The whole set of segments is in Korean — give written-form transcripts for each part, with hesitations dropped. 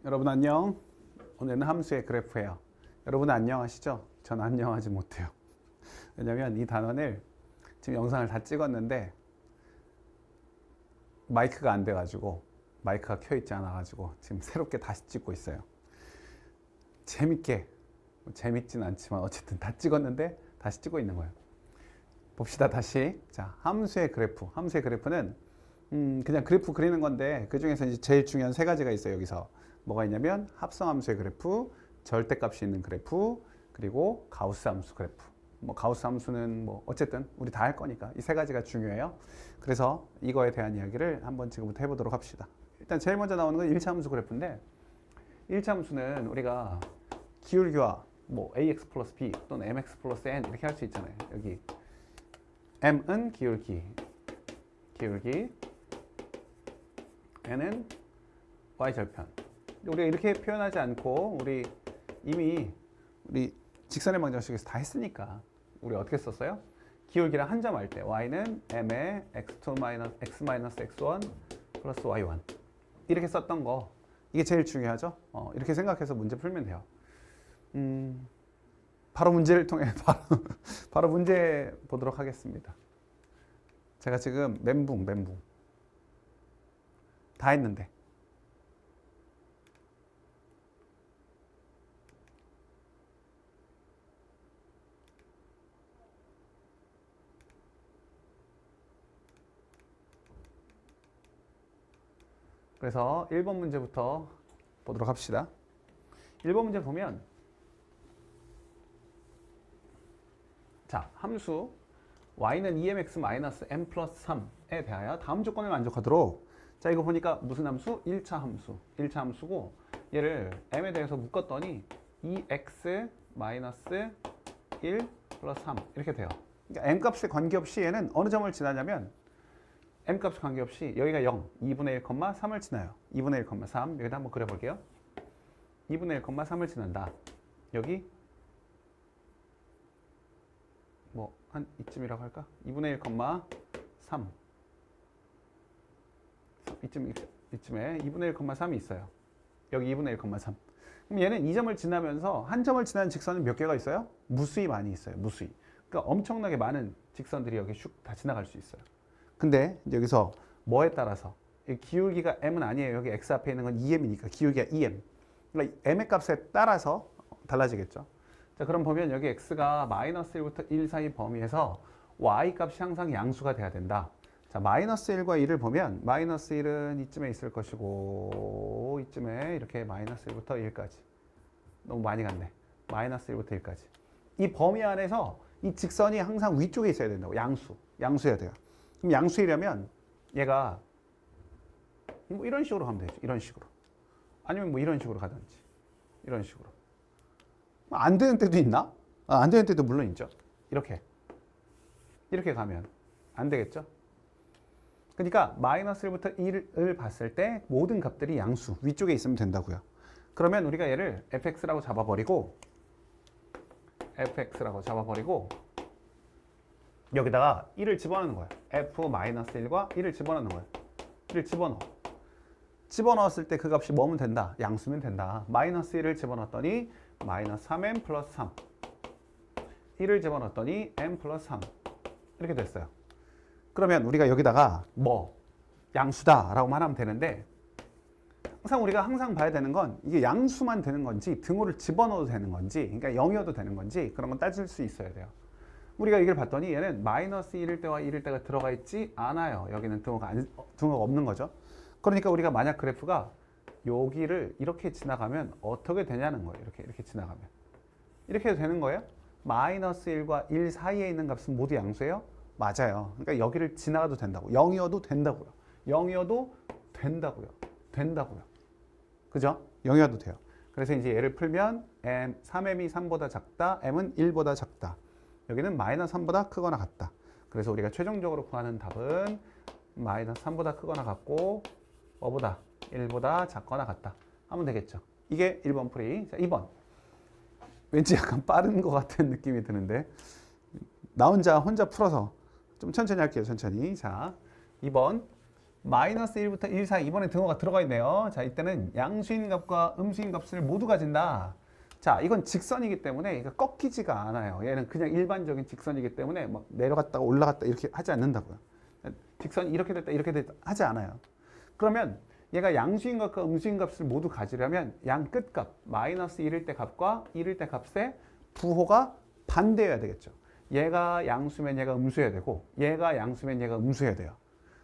여러분 안녕. 오늘은 함수의 그래프예요. 여러분 안녕하시죠? 전 안녕하지 못해요. 왜냐면 이 단원을 지금 영상을 다 찍었는데 마이크가 안 돼가지고 마이크가 켜있지 않아가지고 지금 새롭게 다시 찍고 있어요. 재밌게 재밌진 않지만 어쨌든 다 찍었는데 다시 찍고 있는 거예요. 봅시다 다시. 자, 함수의 그래프. 함수의 그래프는 그냥 그래프 그리는 건데 그 중에서 이제 제일 중요한 세 가지가 있어요. 여기서 뭐가 있냐면 합성함수의 그래프, 절대값이 있는 그래프, 그리고 가우스 함수 그래프. 뭐 가우스 함수는 뭐 어쨌든 우리 다 할 거니까 이 세 가지가 중요해요. 그래서 이거에 대한 이야기를 한번 지금부터 해보도록 합시다. 일단 제일 먼저 나오는 건 1차 함수 그래프인데 1차 함수는 우리가 기울기와 뭐 ax 플러스 b 또는 mx 플러스 n 이렇게 할 수 있잖아요. 여기 m은 기울기, n은 y절편. 우리가 이렇게 표현하지 않고 이미 우리 직선의 방정식에서 다 했으니까 우리 어떻게 썼어요? 기울기랑 한 점 할 때 y는 m의 x2 x x1 플러스 y1 이렇게 썼던 거 이게 제일 중요하죠. 이렇게 생각해서 문제 풀면 돼요. 바로 문제를 통해 바로 문제 보도록 하겠습니다. 제가 지금 멘붕 다 했는데 그래서 1번 문제부터 보도록 합시다. 1번 문제 보면 자, 함수 y는 2mx-m 플러스 3에 대하여 다음 조건을 만족하도록 자, 이거 보니까 무슨 함수? 1차 함수. 1차 함수고 얘를 m에 대해서 묶었더니 2x-1 플러스 3 이렇게 돼요. 그러니까 m값에 관계없이 얘는 어느 점을 지나냐면 m값에 관계없이 여기가 0, 2분의 1, 3을 지나요. 2분의 1, 3 여기다 한번 그려볼게요. 2분의 1, 3을 지난다. 여기 뭐 한 이쯤이라고 할까? 2분의 1, 3 이쯤에 2분의 1, 3이 있어요. 여기 2분의 1, 3 그럼 얘는 이 점을 지나면서 한 점을 지나는 직선은 몇 개가 있어요? 무수히 많이 있어요. 무수히. 그러니까 엄청나게 많은 직선들이 여기 슉 다 지나갈 수 있어요. 근데 여기서 뭐에 따라서 기울기가 m은 아니에요. 여기 x 앞에 있는 건 2m이니까 기울기가 2m. 그러니까 m의 값에 따라서 달라지겠죠. 자, 그럼 보면 여기 x가 마이너스 1부터 1 사이 범위에서 y 값이 항상 양수가 돼야 된다. 자, 마이너스 1과 1을 보면 마이너스 1은 이쯤에 있을 것이고 이쯤에 이렇게 마이너스 1부터 1까지. 너무 많이 갔네. 마이너스 1부터 1까지. 이 범위 안에서 이 직선이 항상 위쪽에 있어야 된다고. 양수여야 돼요. 그럼 양수이려면 얘가 뭐 이런 식으로 하면 되죠. 이런 식으로. 아니면 뭐 이런 식으로 가든지. 이런 식으로. 안 되는 때도 있나? 안 되는 때도 물론 있죠. 이렇게 가면 안 되겠죠. 그러니까 마이너스 1부터 1을 봤을 때 모든 값들이 양수 위쪽에 있으면 된다고요. 그러면 우리가 얘를 fx라고 잡아버리고 여기다가 1을 집어넣는 거예요. f-1과 1을 집어넣는 거예요. 1을 집어넣었을 때 그 값이 뭐면 된다? 양수면 된다. 마이너스 1을 집어넣었더니 마이너스 3m 플러스 3 1을 집어넣었더니 m 플러스 3 이렇게 됐어요. 그러면 우리가 여기다가 뭐 양수다 라고만 하면 되는데 우리가 항상 봐야 되는 건 이게 양수만 되는 건지 등호를 집어넣어도 되는 건지 그러니까 0이어도 되는 건지 그런 건 따질 수 있어야 돼요. 우리가 이걸 봤더니 얘는 마이너스 1일 때와 1일 때가 들어가 있지 않아요. 여기는 등호가 없는 거죠. 그러니까 우리가 만약 그래프가 여기를 이렇게 지나가면 어떻게 되냐는 거예요. 이렇게 지나가면. 이렇게 해도 되는 거예요? 마이너스 1과 1 사이에 있는 값은 모두 양수예요? 맞아요. 그러니까 여기를 지나가도 된다고. 0이어도 된다고요. 0이어도 된다고요. 그죠? 0이어도 돼요. 그래서 이제 얘를 풀면 3m이 3보다 작다, m은 1보다 작다. 여기는 마이너스 3보다 크거나 같다. 그래서 우리가 최종적으로 구하는 답은 마이너스 3보다 크거나 같고 뭐보다? 1보다 작거나 같다. 하면 되겠죠. 이게 1번 풀이. 자, 2번. 왠지 약간 빠른 것 같은 느낌이 드는데 나 혼자 풀어서 좀 천천히 할게요. 천천히. 자, 2번. 마이너스 1부터 1 사이 이번에 등호가 들어가 있네요. 자, 이때는 양수인 값과 음수인 값을 모두 가진다. 자, 이건 직선이기 때문에 이거 꺾이지가 않아요. 얘는 그냥 일반적인 직선이기 때문에 막 내려갔다가 올라갔다 이렇게 하지 않는다고요. 직선이 이렇게 됐다 이렇게 됐다 하지 않아요. 그러면 얘가 양수인 값과 음수인 값을 모두 가지려면 양 끝값 마이너스 1일 때 값과 1일 때 값의 부호가 반대여야 되겠죠. 얘가 양수면 얘가 음수여야 되고 얘가 양수면 얘가 음수여야 돼요.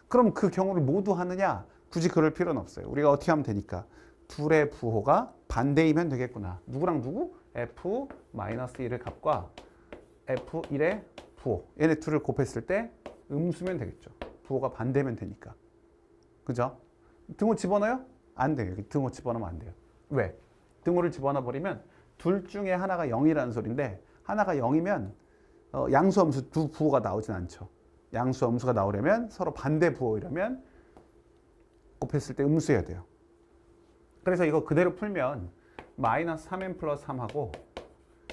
그럼 그 경우를 모두 하느냐? 굳이 그럴 필요는 없어요. 우리가 어떻게 하면 되니까 둘의 부호가 반대이면 되겠구나. 누구랑 누구? f-1의 값과 f1의 부호. 얘네 둘을 곱했을 때 음수면 되겠죠. 부호가 반대면 되니까. 그죠? 등호 집어넣어요? 안 돼요. 여기 등호 집어넣으면 안 돼요. 왜? 등호를 집어넣어 버리면 둘 중에 하나가 0이라는 소리인데 하나가 0이면 양수, 음수 두 부호가 나오진 않죠. 양수, 음수가 나오려면 서로 반대 부호이려면 곱했을 때 음수여야 돼요. 그래서 이거 그대로 풀면 마이너스 3m 플러스 3하고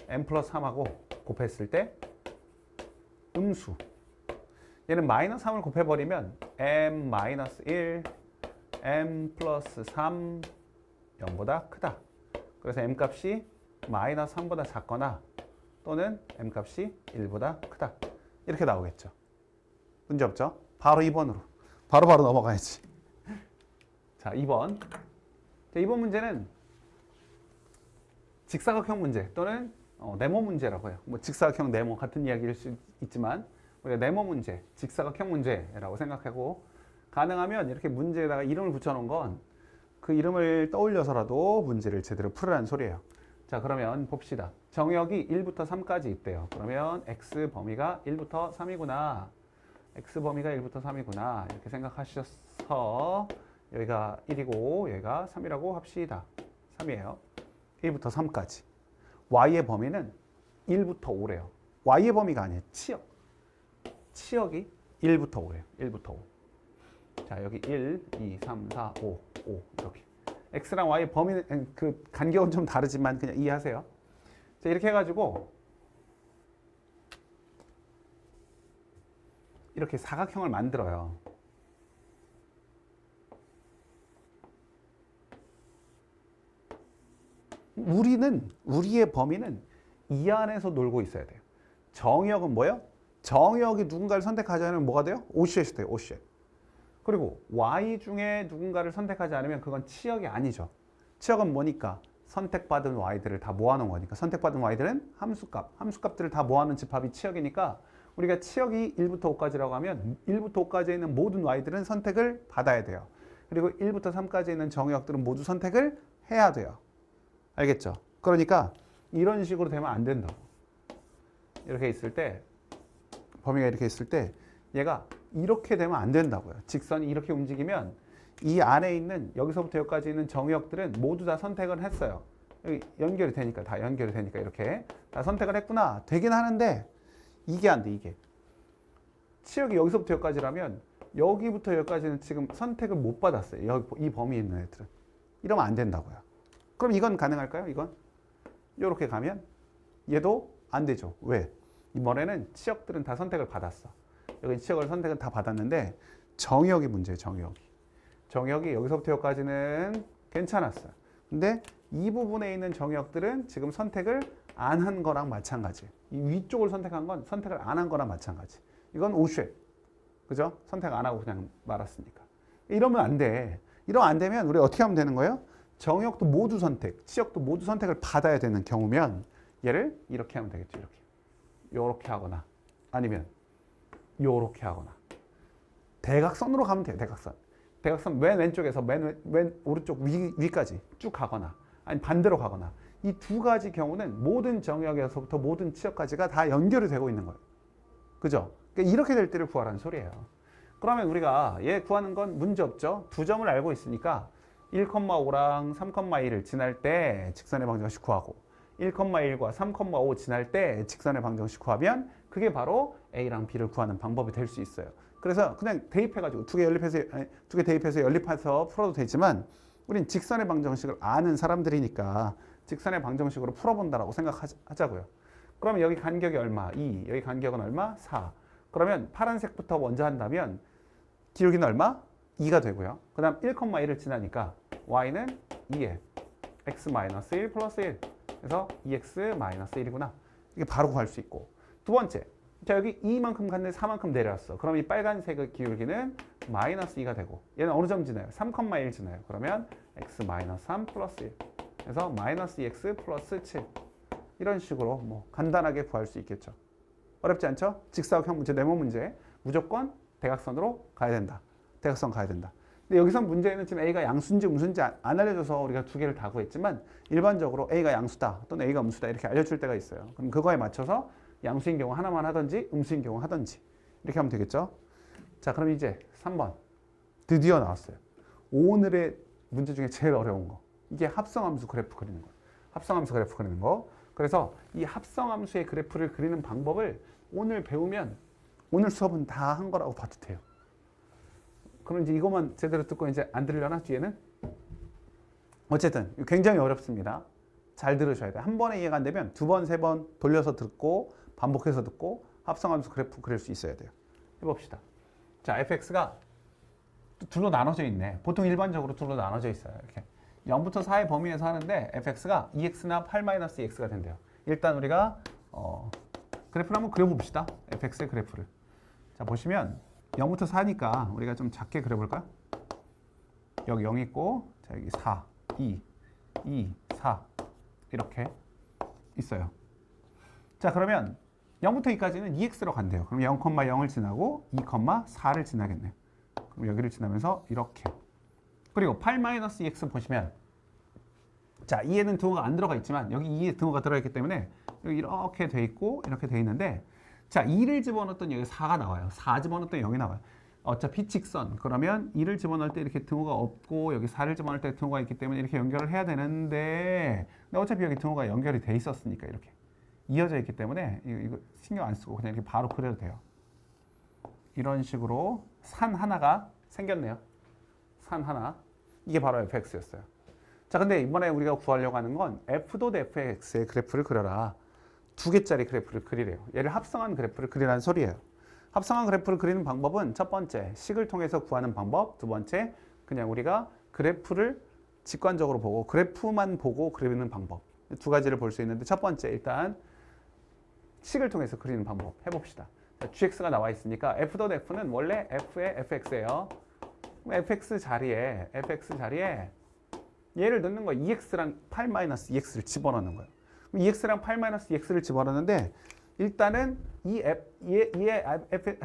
m 플러스 3하고 곱했을 때 음수. 얘는 마이너스 3을 곱해버리면 m 마이너스 1, m 플러스 3, 0보다 크다. 그래서 m 값이 마이너스 3보다 작거나 또는 m 값이 1보다 크다. 이렇게 나오겠죠. 문제 없죠? 바로 2번으로. 바로 넘어가야지. 자, 2번. 자, 2번 문제는 직사각형 문제 또는 네모 문제라고 해요. 뭐 직사각형, 네모 같은 이야기일 수 있지만 우리가 네모 문제, 직사각형 문제라고 생각하고 가능하면 이렇게 문제에다가 이름을 붙여놓은 건 그 이름을 떠올려서라도 문제를 제대로 풀으라는 소리예요. 자, 그러면 봅시다. 정역이 1부터 3까지 있대요. 그러면 x 범위가 1부터 3이구나. x 범위가 1부터 3이구나. 이렇게 생각하셔서 여기가 1이고 여기가 3이라고 합시다. 3이에요. 1부터 3까지. y의 범위는 1부터 5래요. y의 범위가 아니에요. 치역. 치역이 1부터 5래요. 1부터 5. 자, 여기 1, 2, 3, 4, 5, 5 이렇게. x랑 y의 범위는 그 간격은 좀 다르지만 그냥 이해하세요. 자, 이렇게 해가지고 이렇게 사각형을 만들어요. 우리의 범위는 이 안에서 놀고 있어야 돼요. 정역은 뭐예요? 정역이 누군가를 선택하지 않으면 뭐가 돼요? OCS이 돼요. OCS. 그리고 Y 중에 누군가를 선택하지 않으면 그건 치역이 아니죠. 치역은 뭐니까? 선택받은 Y들을 다 모아놓은 거니까. 선택받은 Y들은 함수값. 함수값들을 다 모아놓은 집합이 치역이니까 우리가 치역이 1부터 5까지라고 하면 1부터 5까지에 있는 모든 Y들은 선택을 받아야 돼요. 그리고 1부터 3까지에 있는 정역들은 모두 선택을 해야 돼요. 알겠죠? 그러니까 이런 식으로 되면 안 된다고. 이렇게 있을 때 범위가 이렇게 있을 때 얘가 이렇게 되면 안 된다고요. 직선이 이렇게 움직이면 이 안에 있는 여기서부터 여기까지 있는 정역들은 모두 다 선택을 했어요. 여기 연결이 되니까 다 연결이 되니까 이렇게 다 선택을 했구나. 되긴 하는데 이게 안 돼. 이게 치역이 여기서부터 여기까지라면 여기부터 여기까지는 지금 선택을 못 받았어요. 여기 이 범위에 있는 애들은. 이러면 안 된다고요. 그럼 이건 가능할까요? 이건 이렇게 가면 얘도 안 되죠. 왜? 이번에는 치역들은 다 선택을 받았어. 여기 치역을 선택은 다 받았는데 정역이 문제예요. 정역이 여기서부터 여기까지는 괜찮았어요. 근데 이 부분에 있는 정역들은 지금 선택을 안 한 거랑 마찬가지. 이 위쪽을 선택한 건 선택을 안 한 거랑 마찬가지. 이건 오쉐. 그죠? 선택 안 하고 그냥 말았으니까. 이러면 안 돼. 이러면 안 되면 우리 어떻게 하면 되는 거예요? 정역도 모두 선택, 치역도 모두 선택을 받아야 되는 경우면 얘를 이렇게 하면 되겠죠. 이렇게. 요렇게 하거나 아니면 요렇게 하거나 대각선으로 가면 돼요. 대각선 맨 왼쪽에서 맨 오른쪽 위까지 쭉 가거나 아니 반대로 가거나 이 두 가지 경우는 모든 정역에서부터 모든 치역까지가 다 연결이 되고 있는 거예요. 그죠? 그러니까 이렇게 될 때를 구하라는 소리예요. 그러면 우리가 얘 구하는 건 문제 없죠. 두 점을 알고 있으니까 1,5랑 3,2를 지날 때 직선의 방정식 구하고 1,1과 3,5 지날 때 직선의 방정식 구하면 그게 바로 A랑 B를 구하는 방법이 될 수 있어요. 그래서 그냥 대입해가지고 두 개 대입해서 연립해서 풀어도 되지만 우린 직선의 방정식을 아는 사람들이니까 직선의 방정식으로 풀어본다라고 생각하자고요. 그러면 여기 간격이 얼마? 2. 여기 간격은 얼마? 4. 그러면 파란색부터 먼저 한다면 기울기는 얼마? 2가 되고요. 그 다음 1,1을 지나니까 y는 2에 x-1 플러스 1. 그래서 2x-1이구나. 이게 바로 구할 수 있고. 두 번째. 자, 여기 2만큼 갔는데 4만큼 내려왔어. 그럼 이 빨간색의 기울기는 마이너스 2가 되고, 얘는 어느 점 지나요? 3,1 지나요. 그러면 x-3 플러스 1. 그래서 마이너스 2x 플러스 7. 이런 식으로 뭐 간단하게 구할 수 있겠죠. 어렵지 않죠? 직사각형 문제, 네모 문제. 무조건 대각선으로 가야 된다. 대각선 가야 된다. 근데 여기서 문제는 지금 A가 양수인지 음수인지 안 알려줘서 우리가 두 개를 다 구했지만, 일반적으로 A가 양수다 또는 A가 음수다 이렇게 알려줄 때가 있어요. 그럼 그거에 맞춰서 양수인 경우 하나만 하든지 음수인 경우 하든지 이렇게 하면 되겠죠. 자, 그럼 이제 3번 드디어 나왔어요. 오늘의 문제 중에 제일 어려운 거. 이게 합성함수 그래프 그리는 거. 합성함수 그래프 그리는 거. 그래서 이 합성함수의 그래프를 그리는 방법을 오늘 배우면 오늘 수업은 다 한 거라고 봐도 돼요. 그럼 이제 이것만 제대로 듣고 이제 안 들으려나 뒤에는? 어쨌든 굉장히 어렵습니다. 잘 들으셔야 돼요. 한 번에 이해가 안 되면 두 번, 세 번 돌려서 듣고 반복해서 듣고 합성함수 그래프 그릴 수 있어야 돼요. 해봅시다. 자, fx가 둘로 나눠져 있네. 보통 일반적으로 둘로 나눠져 있어요. 이렇게 0부터 4의 범위에서 하는데 fx가 2x나 8-2x가 된대요. 일단 우리가 그래프를 한번 그려봅시다. fx의 그래프를. 자, 보시면 0부터 4니까 우리가 좀 작게 그려볼까요? 여기 0 있고, 자, 여기 4, 2, 4 이렇게 있어요. 자, 그러면 0부터 2까지는 2x로 간대요. 그럼 0,0을 지나고 2,4를 지나겠네요. 그럼 여기를 지나면서 이렇게. 그리고 8-2x 보시면, 자, 2에는 등호가 안 들어가 있지만 여기 2에 등호가 들어있기 때문에 여기 이렇게 돼 있고 이렇게 돼 있는데, 자, 2를 집어넣었더니 여기 4가 나와요. 4 집어넣었더니 0이 나와요. 어차피 직선. 그러면 2를 집어넣을 때 이렇게 등호가 없고 여기 4를 집어넣을 때 등호가 있기 때문에 이렇게 연결을 해야 되는데, 근데 어차피 여기 등호가 연결이 돼 있었으니까 이렇게 이어져 있기 때문에 이거 신경 안 쓰고 그냥 이렇게 바로 그려도 돼요. 이런 식으로 산 하나가 생겼네요. 산 하나. 이게 바로 fx였어요. 자, 근데 이번에 우리가 구하려고 하는 건 f.fx의 그래프를 그려라. 두 개짜리 그래프를 그리래요. 얘를 합성한 그래프를 그리라는 소리예요. 합성한 그래프를 그리는 방법은 첫 번째, 식을 통해서 구하는 방법. 두 번째, 그냥 우리가 그래프를 직관적으로 보고 그래프만 보고 그리는 방법. 두 가지를 볼 수 있는데, 첫 번째 일단 식을 통해서 그리는 방법 해봅시다. 자, gx가 나와 있으니까 f.f는 원래 f의 fx예요. fx 자리에 얘를 넣는 거예요. 2x랑 8-2x를 집어넣는 거예요. 2x랑 8-2x를 집어넣는데, 일단은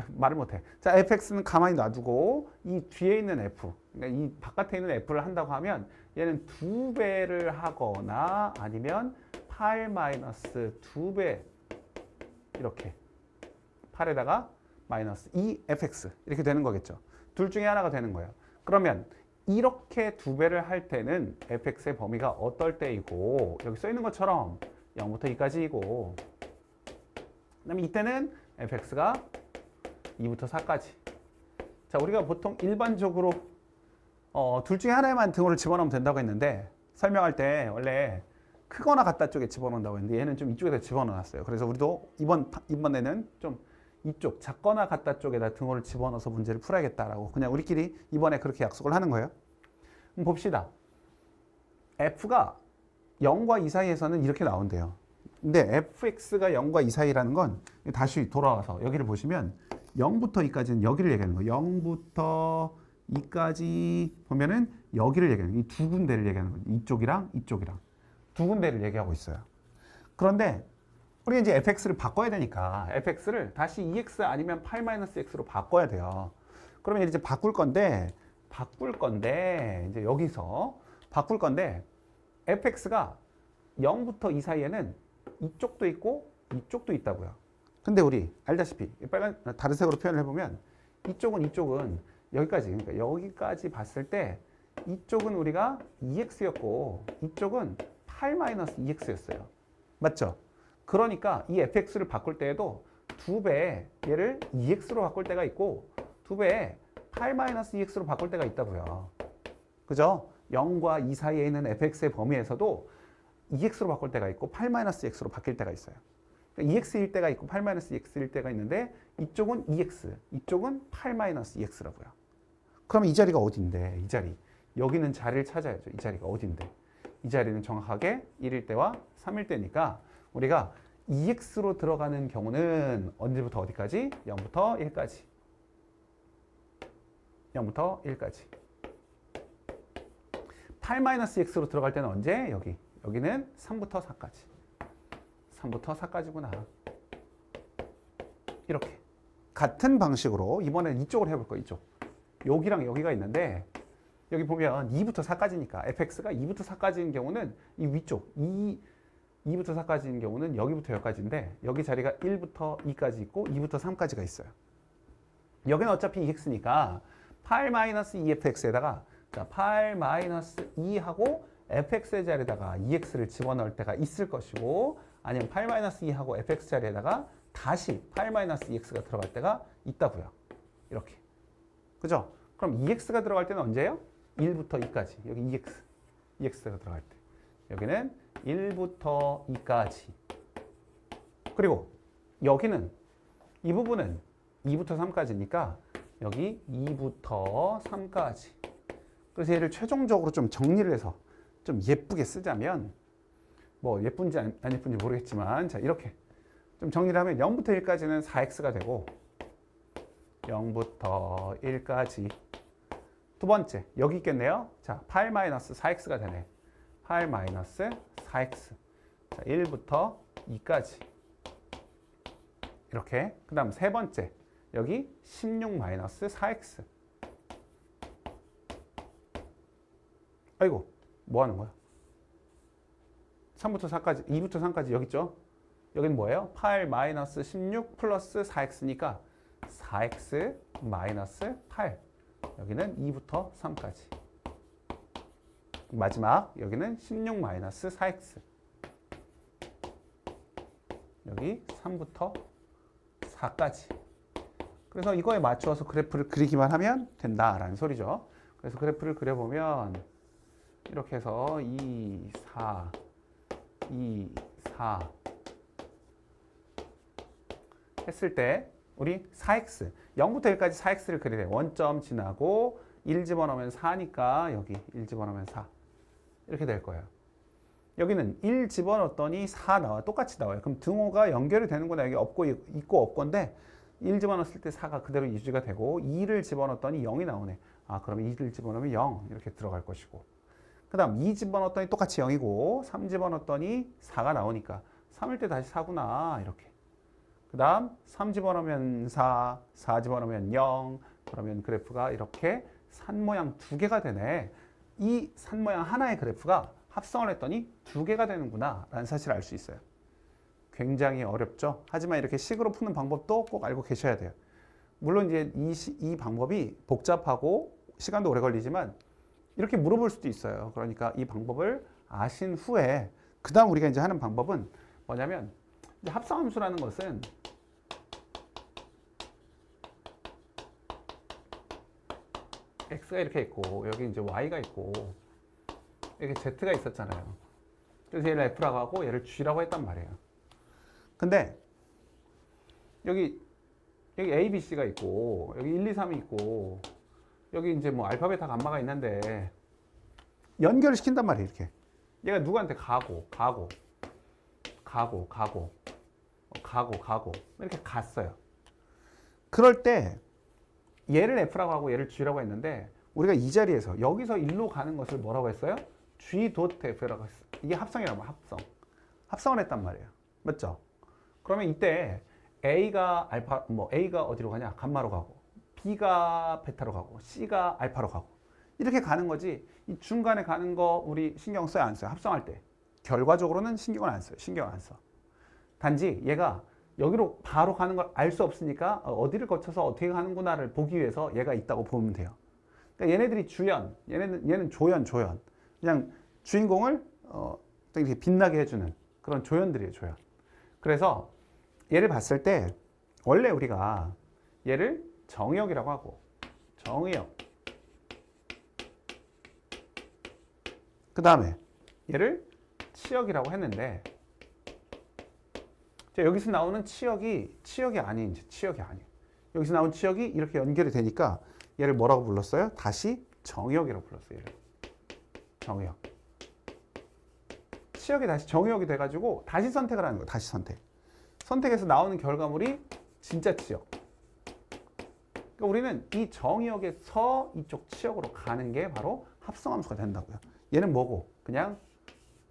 말을 못해. 자, fx는 가만히 놔두고 이 뒤에 있는 f, 그러니까 이 바깥에 있는 f를 한다고 하면 얘는 2배를 하거나 아니면 8-2배 이렇게 8에다가 마이너스 2fx 이렇게 되는 거겠죠. 둘 중에 하나가 되는 거예요. 그러면 이렇게 2배를 할 때는 fx의 범위가 어떨 때이고, 여기 써 있는 것처럼 0부터 2까지이고, 그다음에 이때는 fx가 2부터 4까지. 자, 우리가 보통 일반적으로 둘 중에 하나에만 등호를 집어넣으면 된다고 했는데, 설명할 때 원래 크거나 같다 쪽에 집어넣는다고 했는데 얘는 좀 이쪽에다 집어넣었어요. 그래서 우리도 이번에는 좀 이쪽 작거나 같다 쪽에다 등호를 집어넣어서 문제를 풀어야겠다라고 그냥 우리끼리 이번에 그렇게 약속을 하는 거예요. 그럼 봅시다. f가 0과 2 사이에서는 이렇게 나온대요. 근데 fx가 0과 2 사이라는 건 다시 돌아와서 여기를 보시면 0부터 2까지는 여기를 얘기하는 거예요. 0부터 2까지 보면은 여기를 얘기하는 거예요. 이 두 군데를 얘기하는 거예요. 이쪽이랑 이쪽이랑 두 군데를 얘기하고 있어요. 그런데 우리가 이제 fx를 바꿔야 되니까 fx를 다시 2x 아니면 8-x로 바꿔야 돼요. 그러면 이제 바꿀 건데 이제 여기서 바꿀 건데, fx가 0부터 2 사이에는 이쪽도 있고 이쪽도 있다고요. 근데 우리 알다시피 빨간 다른 색으로 표현을 해보면 이쪽은 여기까지, 그러니까 여기까지 봤을 때 이쪽은 우리가 2x였고 이쪽은 8-2x였어요. 맞죠? 그러니까 이 fx를 바꿀 때에도 2배 얘를 2x로 바꿀 때가 있고 2배에 8-2x로 바꿀 때가 있다고요. 그죠? 0과 2 사이에 있는 fx의 범위에서도 2x로 바꿀 때가 있고 8-x로 바뀔 때가 있어요. 그러니까 2x일 때가 있고 8-2x일 때가 있는데, 이쪽은 2x, 이쪽은 8-2x라고요. 그럼 이 자리가 어딘데? 이 자리. 여기는 자리를 찾아야죠. 이 자리가 어딘데? 이 자리는 정확하게 1일 때와 3일 때니까 우리가 2x로 들어가는 경우는 언제부터 어디까지? 0부터 1까지. 0부터 1까지. 8-x로 들어갈 때는 언제? 여기. 여기는 3부터 4까지. 3부터 4까지구나. 이렇게. 같은 방식으로 이번엔 이쪽을 해볼 거예요. 이쪽. 여기랑 여기가 있는데 여기 보면 2부터 4까지니까 fx가 2부터 4까지인 경우는 이 위쪽 2부터 4까지인 경우는 여기부터 여기까지인데 여기 자리가 1부터 2까지 있고 2부터 3까지가 있어요. 여기는 어차피 2x니까 8-2fx에다가 8-2하고 fx의 자리에다가 2x를 집어넣을 때가 있을 것이고 아니면 8-2하고 fx 자리에다가 다시 8-2x가 들어갈 때가 있다고요. 이렇게. 그죠? 그럼 2x가 들어갈 때는 언제예요? 1부터 2까지. 여기 2x가 들어갈 때. 여기는 1부터 2까지. 그리고 여기는 이 부분은 2부터 3까지니까 여기 2부터 3까지. 그래서 얘를 최종적으로 좀 정리를 해서 좀 예쁘게 쓰자면 뭐 예쁜지 안 예쁜지 모르겠지만 자 이렇게 좀 정리를 하면 0부터 1까지는 4x가 되고 0부터 1까지 두 번째 여기 있겠네요. 자 8-4x가 되네. 8-4x 자 1부터 2까지 이렇게 그 다음 세 번째 여기 16-4x 아이고 뭐 하는 거야? 3부터 4까지 2부터 3까지 여기 있죠? 여기는 뭐예요? 8-16 플러스 4x니까 4x 마이너스 8 여기는 2부터 3까지 마지막 여기는 16-4x 여기 3부터 4까지 그래서 이거에 맞춰서 그래프를 그리기만 하면 된다라는 소리죠. 그래서 그래프를 그려보면 이렇게 해서 2, 4, 2, 4 했을 때 우리 4x 0부터 1까지 4x를 그리래. 원점 지나고 1 집어넣으면 4니까 여기 1 집어넣으면 4 이렇게 될 거예요. 여기는 1 집어넣었더니 4 나와요. 똑같이 나와요. 그럼 등호가 연결이 되는구나. 여기 없고 있고 없건데 1 집어넣었을 때 4가 그대로 유지가 되고 2를 집어넣었더니 0이 나오네. 아 그러면 2를 집어넣으면 0 이렇게 들어갈 것이고 그 다음 2 집어넣었더니 똑같이 0이고 3 집어넣었더니 4가 나오니까 3일 때 다시 4구나 이렇게 그 다음 3 집어넣으면 4, 4 집어넣으면 0 그러면 그래프가 이렇게 산 모양 두 개가 되네. 이 산 모양 하나의 그래프가 합성을 했더니 두 개가 되는구나 라는 사실을 알 수 있어요. 굉장히 어렵죠. 하지만 이렇게 식으로 푸는 방법도 꼭 알고 계셔야 돼요. 물론 이제 이 방법이 복잡하고 시간도 오래 걸리지만 이렇게 물어볼 수도 있어요. 그러니까 이 방법을 아신 후에 그 다음 우리가 이제 하는 방법은 뭐냐면 이제 합성함수라는 것은 x가 이렇게 있고 여기 이제 y가 있고 여기 z가 있었잖아요. 그래서 얘를 f라고 하고 얘를 g라고 했단 말이에요. 근데 여기 a, b, c가 있고 여기 1, 2, 3이 있고 여기 이제 뭐 알파, 베타, 감마가 있는데 연결을 시킨단 말이에요. 이렇게 얘가 누구한테 가고 이렇게 갔어요. 그럴 때 얘를 f라고 하고 얘를 g라고 했는데 우리가 이 자리에서 여기서 일로 가는 것을 뭐라고 했어요? g.f라고 했어요. 이게 합성이라고 합성을 했단 말이에요. 맞죠? 그러면 이때 A가 알파, A가 어디로 가냐? 감마로 가고, B가 베타로 가고, C가 알파로 가고, 이렇게 가는 거지. 이 중간에 가는 거 우리 신경 써요, 안 써요? 합성할 때. 결과적으로는 신경을 안 써요. 신경을 안 써. 단지 얘가 여기로 바로 가는 걸 알 수 없으니까 어디를 거쳐서 어떻게 가는구나를 보기 위해서 얘가 있다고 보면 돼요. 그러니까 얘네들이 주연, 얘는 조연. 그냥 주인공을 이렇게 빛나게 해주는 그런 조연들이에요, 조연. 그래서 얘를 봤을 때 원래 우리가 얘를 정의역이라고 하고 정의역 그 다음에 얘를 치역이라고 했는데 자, 여기서 나오는 치역이 아니에요. 여기서 나온 치역이 이렇게 연결이 되니까 얘를 뭐라고 불렀어요? 다시 정의역이라고 불렀어요. 얘를. 정의역. 치역이 다시 정의역이 돼가지고 다시 선택을 하는 거예요. 다시 선택. 선택해서 나오는 결과물이 진짜 치역. 그러니까 우리는 이 정의역에서 이쪽 치역으로 가는 게 바로 합성함수가 된다고요. 얘는 뭐고? 그냥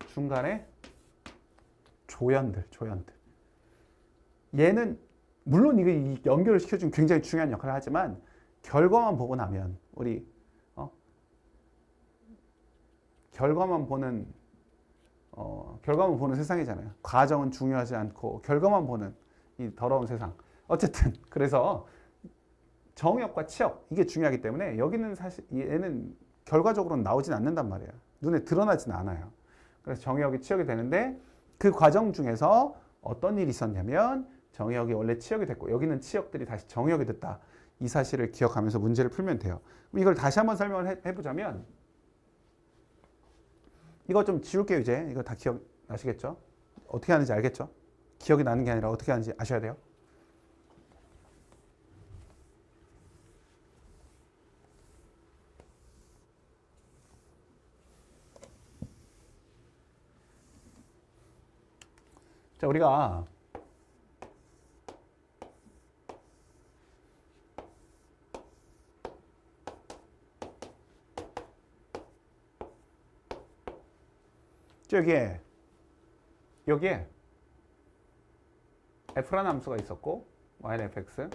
중간에 조연들. 얘는 물론 이게 연결을 시켜주면 굉장히 중요한 역할을 하지만 결과만 보고 나면 우리 결과만 보는 세상이잖아요. 과정은 중요하지 않고 결과만 보는 이 더러운 세상. 어쨌든 그래서 정의역과 치역 이게 중요하기 때문에 여기는 사실 얘는 결과적으로는 나오진 않는단 말이에요. 눈에 드러나진 않아요. 그래서 정의역이 치역이 되는데 그 과정 중에서 어떤 일이 있었냐면 정의역이 원래 치역이 됐고 여기는 치역들이 다시 정의역이 됐다. 이 사실을 기억하면서 문제를 풀면 돼요. 그럼 이걸 다시 한번 설명을 해보자면 이거 좀 지울게요. 이제 이거 다 기억나시겠죠? 어떻게 하는지 알겠죠? 기억이 나는 게 아니라 어떻게 하는지 아셔야 돼요. 자, 우리가 여기에 f라는 함수가 있었고 y는 fx,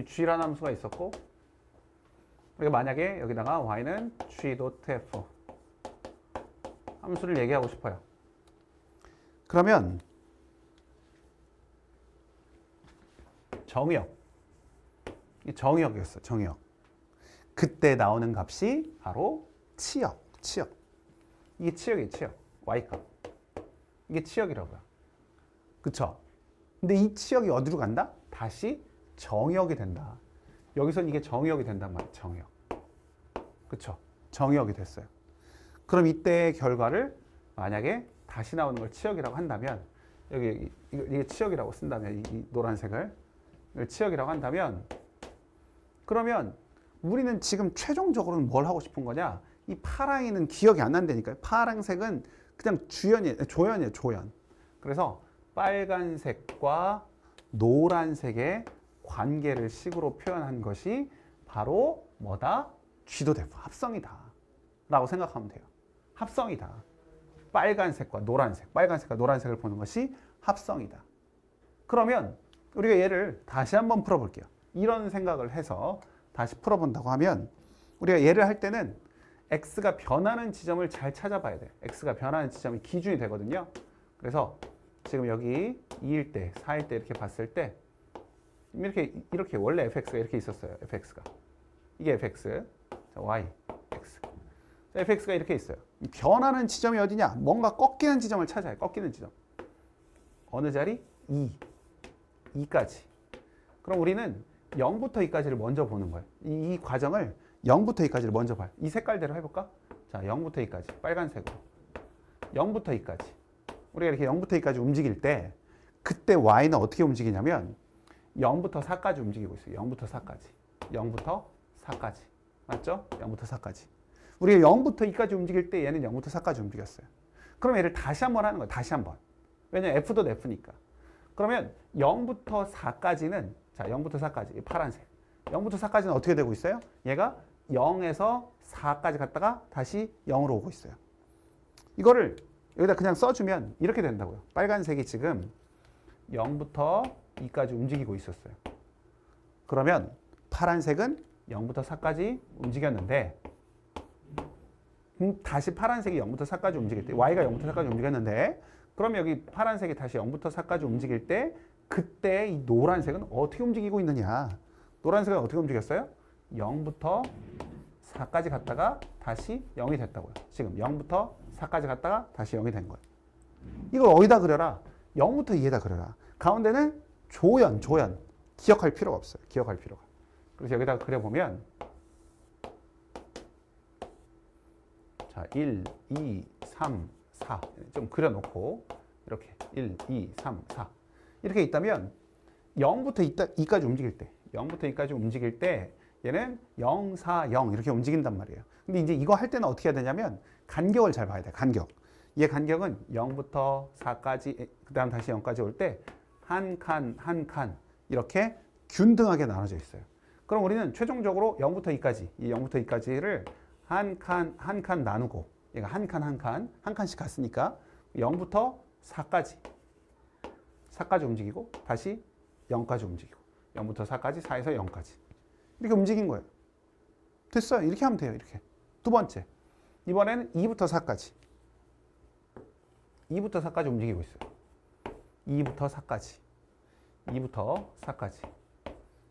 g라는 함수가 있었고 우리가 만약에 여기다가 y는 g.f 함수를 얘기하고 싶어요. 그러면 정의역, 이 정의역이었어요. 정의역. 그때 나오는 값이 바로 치역. 이게 치역이에요. 치역. y값. 이게 치역이라고요. 그쵸? 근데 이 치역이 어디로 간다? 다시 정의역이 된다. 여기선 이게 정의역이 된단 말이에요. 정의역. 그쵸? 정의역이 됐어요. 그럼 이때의 결과를 만약에 다시 나오는 걸 치역이라고 한다면 이게 치역이라고 쓴다면 이 노란색을 치역이라고 한다면 그러면 우리는 지금 최종적으로는 뭘 하고 싶은 거냐? 이 파랑이는 기억이 안 난다니까요. 파랑색은 그냥 조연이에요. 조연. 그래서 빨간색과 노란색의 관계를 식으로 표현한 것이 바로 뭐다? G도 F, 합성이다 라고 생각하면 돼요. 합성이다. 빨간색과 노란색을 보는 것이 합성이다. 그러면 우리가 얘를 다시 한번 풀어볼게요. 이런 생각을 해서 다시 풀어본다고 하면 우리가 얘를 할 때는 x가 변하는 지점을 잘 찾아봐야 돼요. x가 변하는 지점이 기준이 되거든요. 그래서 지금 여기 2일 때, 4일 때 이렇게 봤을 때 이렇게 원래 fx가 이렇게 있었어요. fx가. 이게 fx, 자, y, x. 자, fx가 이렇게 있어요. 변하는 지점이 어디냐? 뭔가 꺾이는 지점을 찾아요. 꺾이는 지점. 어느 자리? 2까지. 그럼 우리는 0부터 2까지를 먼저 보는 거예요. 이 과정을 0부터 2까지를 먼저 봐요. 이 색깔대로 해볼까? 자, 0부터 2까지. 빨간색으로. 0부터 2까지. 우리가 이렇게 0부터 2까지 움직일 때 그때 y는 어떻게 움직이냐면 0부터 4까지 움직이고 있어요. 0부터 4까지. 0부터 4까지. 맞죠? 0부터 4까지. 우리가 0부터 2까지 움직일 때 얘는 0부터 4까지 움직였어요. 그럼 얘를 다시 한번 하는 거예요. 다시 한번. 왜냐면 f도 f니까. 그러면 0부터 4까지는 자, 0부터 4까지. 파란색. 0부터 4까지는 어떻게 되고 있어요? 얘가 0에서 4까지 갔다가 다시 0으로 오고 있어요. 이거를 여기다 그냥 써주면 이렇게 된다고요. 빨간색이 지금 0부터 2까지 움직이고 있었어요. 그러면 파란색은 0부터 4까지 움직였는데 다시 파란색이 0부터 4까지 움직일 때 y가 0부터 4까지 움직였는데 그럼 여기 파란색이 다시 0부터 4까지 움직일 때 그때 이 노란색은 어떻게 움직이고 있느냐? 노란색은 어떻게 움직였어요? 0부터 4까지 갔다가 다시 0이 됐다고요. 지금 0부터 4까지 갔다가 다시 0이 된 거예요. 이걸 어디다 그려라? 0부터 2에다 그려라. 가운데는 조연. 기억할 필요가 없어요. 기억할 필요가. 그래서 여기다가 그려보면 자, 1, 2, 3, 4 좀 그려놓고 이렇게 1, 2, 3, 4 이렇게 있다면 0부터 2까지 움직일 때 0부터 2까지 움직일 때 얘는 0, 4, 0 이렇게 움직인단 말이에요. 근데 이제 이거 할 때는 어떻게 해야 되냐면 간격을 잘 봐야 돼. 간격. 얘 간격은 0부터 4까지 그다음 다시 0까지 올 때 한 칸, 한 칸 이렇게 균등하게 나눠져 있어요. 그럼 우리는 최종적으로 0부터 2까지 이 0부터 2까지를 한 칸, 한 칸 나누고 얘가 한 칸, 한 칸, 한 칸씩 갔으니까 0부터 4까지 움직이고 다시 0까지 움직이고 0부터 4까지, 4에서 0까지 이렇게 움직인 거예요. 됐어요. 이렇게 하면 돼요. 이렇게. 두 번째. 이번에는 2부터 4까지. 2부터 4까지 움직이고 있어요. 2부터 4까지. 2부터 4까지.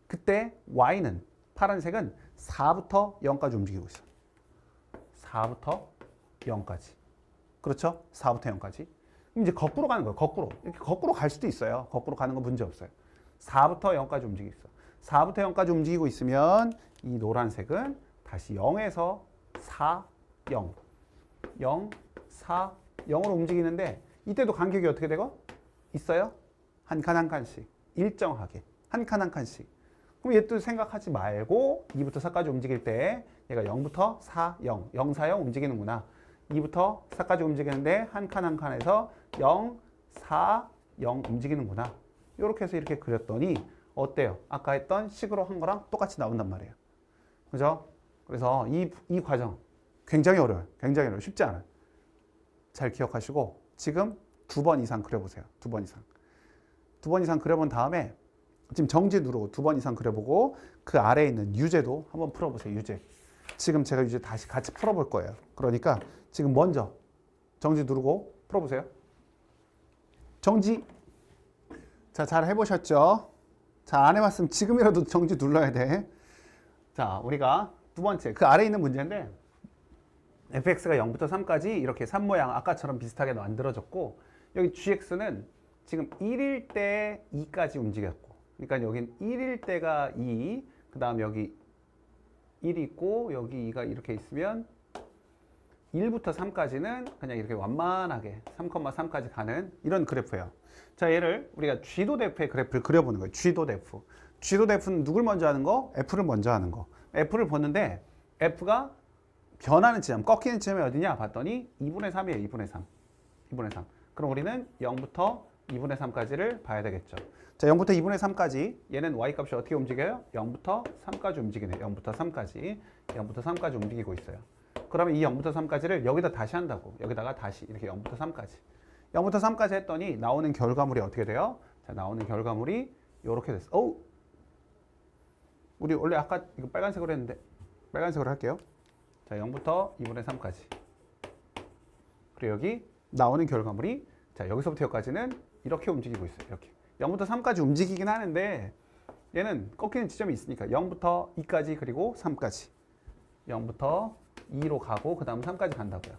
그때 Y는 파란색은 4부터 0까지 움직이고 있어요. 4부터 0까지. 그렇죠? 4부터 0까지. 그럼 이제 거꾸로 가는 거예요. 거꾸로. 이렇게 거꾸로 갈 수도 있어요. 거꾸로 가는 건 문제 없어요. 4부터 0까지 움직이고 있어. 4부터 0까지 움직이고 있으면 이 노란색은 다시 0에서 4, 0. 0, 4, 0으로 움직이는데 이때도 간격이 어떻게 되고? 있어요? 한 칸 한 칸씩. 일정하게. 한 칸 한 칸씩. 그럼 얘 또 생각하지 말고 2부터 4까지 움직일 때 얘가 0부터 4, 0, 0, 4, 0 움직이는구나. 2부터 4까지 움직이는데 한 칸 한 칸에서 0, 4, 0 움직이는구나. 이렇게 해서 이렇게 그렸더니 어때요? 아까 했던 식으로 한 거랑 똑같이 나온단 말이에요. 그죠? 그래서 이 과정 굉장히 어려워요. 굉장히 어려워요. 쉽지 않아요. 잘 기억하시고 지금 2번 이상 그려보세요. 2번 이상. 2번 이상 그려본 다음에 지금 정지 누르고 2번 이상 그려보고 그 아래에 있는 유제도 한번 풀어보세요. 유제. 지금 제가 유제 다시 같이 풀어볼 거예요. 그러니까 지금 먼저 정지 누르고 풀어보세요. 정지. 자, 잘 해보셨죠? 자, 안 해봤으면 지금이라도 정지 눌러야 돼. 자, 우리가 두 번째, 그 아래에 있는 문제인데 fx가 0부터 3까지 이렇게 3 모양 아까처럼 비슷하게 만들어졌고 여기 gx는 지금 1일 때 2까지 움직였고 그러니까 여긴 1일 때가 2, 그 다음 여기 1이 있고 여기 2가 이렇게 있으면 1부터 3까지는 그냥 이렇게 완만하게 3,3까지 가는 이런 그래프예요. 자, 얘를 우리가 G도대프의 그래프를 그려보는 거예요. G도대프. G도대프는 누굴 먼저 하는 거? F를 먼저 하는 거. F를 보는데 F가 변하는 지점, 꺾이는 지점이 어디냐 봤더니 2분의 3이에요. 2분의 3. 2분의 3. 그럼 우리는 0부터 2분의 3까지를 봐야 되겠죠. 자, 0부터 2분의 3까지 얘는 Y값이 어떻게 움직여요? 0부터 3까지 움직이네요. 0부터 3까지. 0부터 3까지 움직이고 있어요. 그러면 이 0부터 3까지를 여기다 다시 한다고. 여기다가 다시 이렇게 0부터 3까지. 0부터 3까지 했더니 나오는 결과물이 어떻게 돼요? 자, 나오는 결과물이 이렇게 됐어. 어우! 우리 원래 아까 이거 빨간색으로 했는데 빨간색으로 할게요. 자, 0부터 2분의 3까지. 그리고 여기 나오는 결과물이 자, 여기서부터 여기까지는 이렇게 움직이고 있어요. 이렇게. 0부터 3까지 움직이긴 하는데 얘는 꺾이는 지점이 있으니까 0부터 2까지 그리고 3까지. 0부터 2로 가고 그 다음 3까지 간다고요.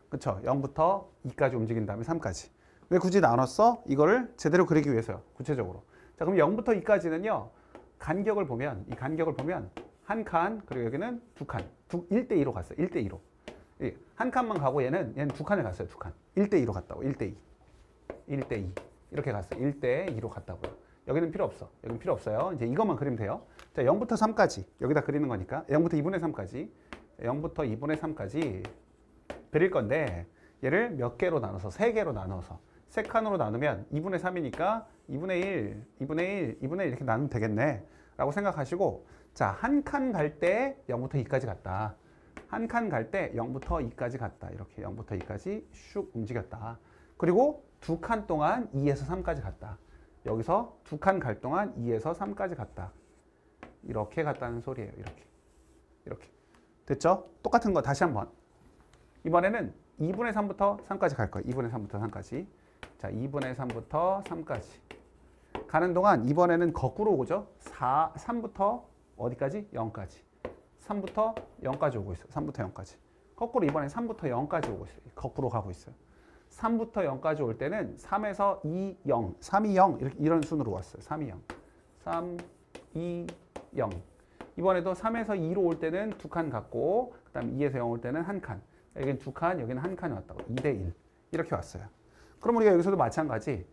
그쵸? 0부터 2까지 움직인 다음에 3까지. 왜 굳이 나눴어? 이거를 제대로 그리기 위해서요. 구체적으로. 자, 그럼 0부터 2까지는요. 간격을 보면 이 간격을 보면 한 칸 그리고 여기는 두 칸. 1대2로 갔어요. 1대2로. 한 칸만 가고 얘는 두 칸을 갔어요. 두 칸. 1대2로 갔다고. 1대2. 1대2. 이렇게 갔어요. 1대2로 갔다고요. 여기는 필요 없어. 여기는 필요 없어요. 이제 이것만 그리면 돼요. 자, 0부터 3까지. 여기다 그리는 거니까. 0부터 2분의 3까지. 0부터 2분의 3까지 그릴 건데 얘를 몇 개로 나눠서 3개로 나눠서 3칸으로 나누면 2분의 3이니까 2분의 1, 2분의 1, 2분의 1 이렇게 나누면 되겠네 라고 생각하시고 자, 한 칸 갈 때 0부터 2까지 갔다. 한 칸 갈 때 0부터 2까지 갔다. 이렇게 0부터 2까지 슉 움직였다. 그리고 두 칸 동안 2에서 3까지 갔다. 여기서 두 칸 갈 동안 2에서 3까지 갔다. 이렇게 갔다는 소리예요. 이렇게. 이렇게. 됐죠? 똑같은 거 다시 한번. 이번에는 2분의 3부터 3까지 갈 거예요. 2분의 3부터 3까지. 자, 2분의 3부터 3까지. 가는 동안 이번에는 거꾸로 오죠? 3부터 어디까지? 0까지. 3부터 0까지 오고 있어요. 3부터 0까지. 거꾸로 이번엔 3부터 0까지 오고 있어요. 거꾸로 가고 있어요. 3부터 0까지 올 때는 3에서 2, 0. 3, 2, 0. 이런 순으로 왔어요. 3, 2, 0. 3, 2, 0. 이번에도 3에서 2로 올 때는 두 칸 갔고 그 다음 2에서 0 올 때는 한 칸. 여기는 두 칸, 여기는 한 칸이 왔다고. 2대1. 이렇게 왔어요. 그럼 우리가 여기서도 마찬가지.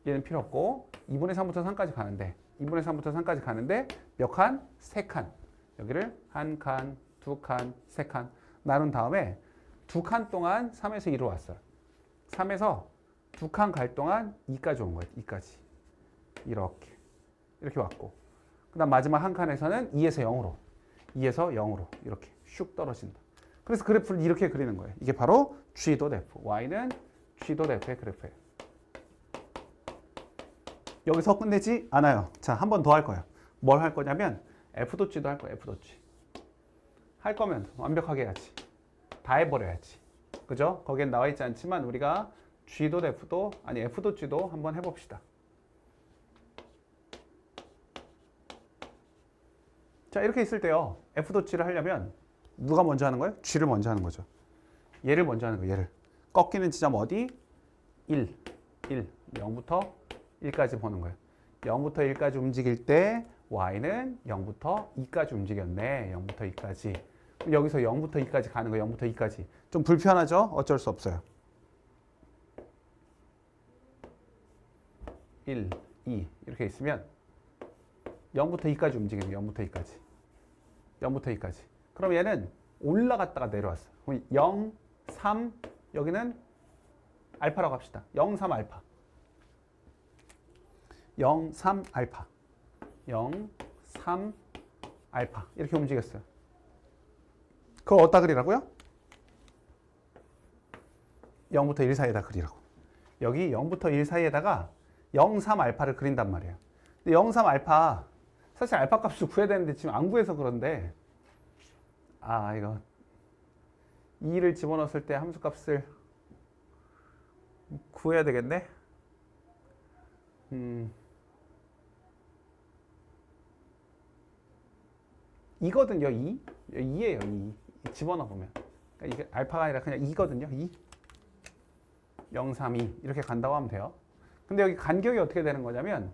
얘는 필요 없고 2분의 3부터 3까지 가는데 2분의 3부터 3까지 가는데 몇 칸? 3칸. 여기를 1칸, 2칸, 3칸 나눈 다음에 2칸 동안 3에서 2로 왔어요. 3에서 2칸 갈 동안 2까지 온 거예요. 2까지. 이렇게 왔고 그 다음 마지막 한 칸에서는 2에서 0으로 2에서 0으로 이렇게 슉 떨어진다. 그래서 그래프를 이렇게 그리는 거예요. 이게 바로 G.F. Y는 G.F의 그래프예요. 여기서 끝내지 않아요. 자, 한 번 더 할 거예요. 뭘 할 거냐면 F.G도 할 거예요. F.G. 할 거면 완벽하게 해야지. 다 해버려야지. 그죠? 거기엔 나와 있지 않지만 우리가 G.F도 아니 F.G도 한번 해봅시다. 자, 이렇게 있을 때요. F.G를 하려면 누가 먼저 하는 거예요? G를 먼저 하는 거죠. 얘를 먼저 하는 거예요. 얘를. 꺾이는 지점 어디? 1. 0부터 1까지 보는 거예요. 0부터 1까지 움직일 때 Y는 0부터 2까지 움직였네. 0부터 2까지. 여기서 0부터 2까지 가는 거예요. 0부터 2까지. 좀 불편하죠? 어쩔 수 없어요. 1, 2 이렇게 있으면 0부터 2까지 움직이는 거예요. 0부터 2까지. 0부터 2까지. 그럼 얘는 올라갔다가 내려왔어요. 그럼 0, 3 여기는 알파라고 합시다. 0, 3 알파. 0, 3 알파. 0, 3 알파. 이렇게 움직였어요. 그걸 어디다 그리라고요? 0부터 1 사이에다 그리라고. 여기 0부터 1 사이에다가 0, 3 알파를 그린단 말이에요. 근데 0, 3 알파 사실 알파 값을 구해야 되는데 지금 안 구해서 그런데 이거 2를 집어넣었을 때 함수 값을 구해야 되겠네. 이거든요. 2. 2예요. 2. 집어넣어 보면. 그러니까 이게 알파가 아니라 그냥 2거든요. 2. 0, 3, 2 이렇게 간다고 하면 돼요. 근데 여기 간격이 어떻게 되는 거냐면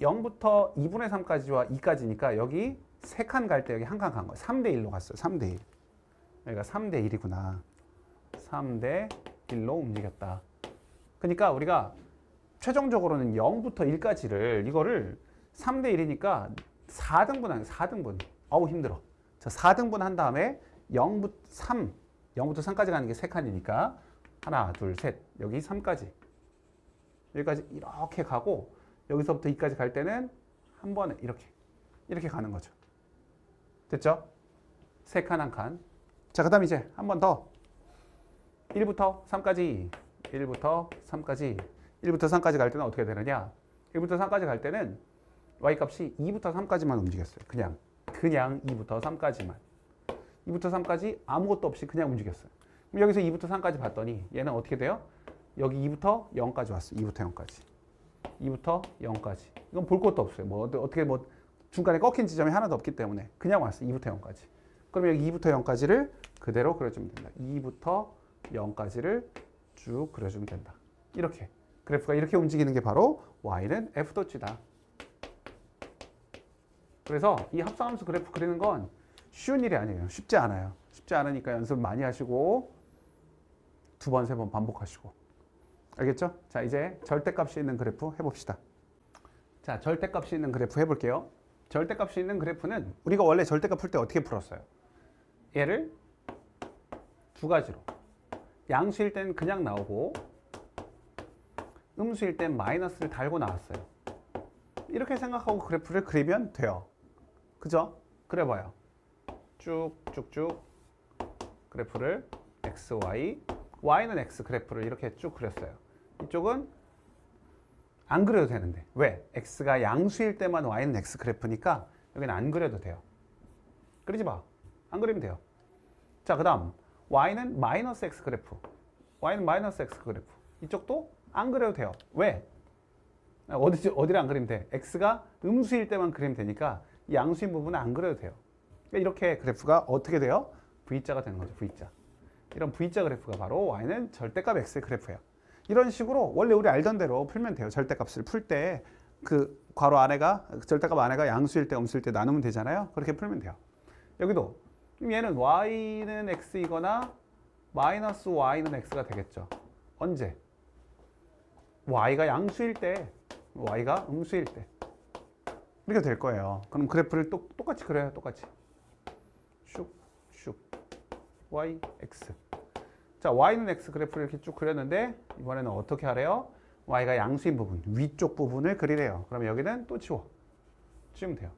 0부터 2분의 3까지와 2까지니까 여기 3칸 갈 때 여기 한 칸 간 거예요. 3대 1로 갔어요. 3대 1. 여기가 3대 1이구나. 3대 1로 움직였다. 그러니까 우리가 최종적으로는 0부터 1까지를 이거를 3대 1이니까 4등분 하는 4등분. 어우 힘들어. 자, 4등분 한 다음에 0부터 0부터 3까지 가는 게 3칸이니까 하나, 둘, 셋. 여기 3까지. 여기까지 이렇게 가고 여기서부터 2까지 갈 때는 한 번에 이렇게 가는 거죠. 됐죠? 3칸 한 칸. 자, 그 다음 이제 한 번 더. 1부터 3까지. 1부터 3까지. 1부터 3까지 갈 때는 어떻게 되느냐? 1부터 3까지 갈 때는 Y값이 2부터 3까지만 움직였어요. 그냥 2부터 3까지만. 2부터 3까지 아무것도 없이 그냥 움직였어요. 그럼 여기서 2부터 3까지 봤더니 얘는 어떻게 돼요? 여기 2부터 0까지 왔어요. 2부터 0까지. 2부터 0까지. 이건 볼 것도 없어요. 어떻게 중간에 꺾인 지점이 하나도 없기 때문에 그냥 왔어요. 2부터 0까지. 그럼 여기 2부터 0까지를 그대로 그려주면 된다. 2부터 0까지를 쭉 그려주면 된다. 이렇게. 그래프가 이렇게 움직이는 게 바로 Y는 F.G다. 그래서 이 합성함수 그래프 그리는 건 쉬운 일이 아니에요. 쉽지 않아요. 쉽지 않으니까 연습 많이 하시고 2번, 3번 반복하시고. 알겠죠? 자, 이제 절대값이 있는 그래프 해봅시다. 자, 절대값이 있는 그래프 해볼게요. 절대값이 있는 그래프는 우리가 원래 절대값 풀 때 어떻게 풀었어요? 얘를 두 가지로. 양수일 땐 그냥 나오고 음수일 땐 마이너스를 달고 나왔어요. 이렇게 생각하고 그래프를 그리면 돼요. 그죠? 그려봐요. 쭉쭉쭉 그래프를 x, y, y는 x 그래프를 이렇게 쭉 그렸어요. 이쪽은 안 그려도 되는데 왜? x가 양수일 때만 y는 x 그래프니까 여기는 안 그려도 돼요. 그리지 마. 안 그리면 돼요. 자, 그 다음 y는 마이너스 x 그래프. y는 마이너스 x 그래프. 이쪽도 안 그려도 돼요. 왜? 어디를 안 그리면 돼? x가 음수일 때만 그리면 되니까 이 양수인 부분은 안 그려도 돼요. 그러니까 이렇게 그래프가 어떻게 돼요? V자가 되는 거죠. V자. 이런 V자 그래프가 바로 y는 절대값 x의 그래프예요. 이런 식으로 원래 우리 알던 대로 풀면 돼요. 절대값을 풀 때 그 괄호 안에가 절대값 안에가 양수일 때 음수일 때 나누면 되잖아요. 그렇게 풀면 돼요. 여기도 얘는 y는 x이거나 마이너스 y는 x가 되겠죠. 언제? y가 양수일 때, y가 음수일 때. 이렇게 될 거예요. 그럼 그래프를 똑같이 그려요. 똑같이. 슉, 슉. y, x. 자, y는 x 그래프를 이렇게 쭉 그렸는데 이번에는 어떻게 하래요? y가 양수인 부분, 위쪽 부분을 그리래요. 그럼 여기는 또 지우면 돼요.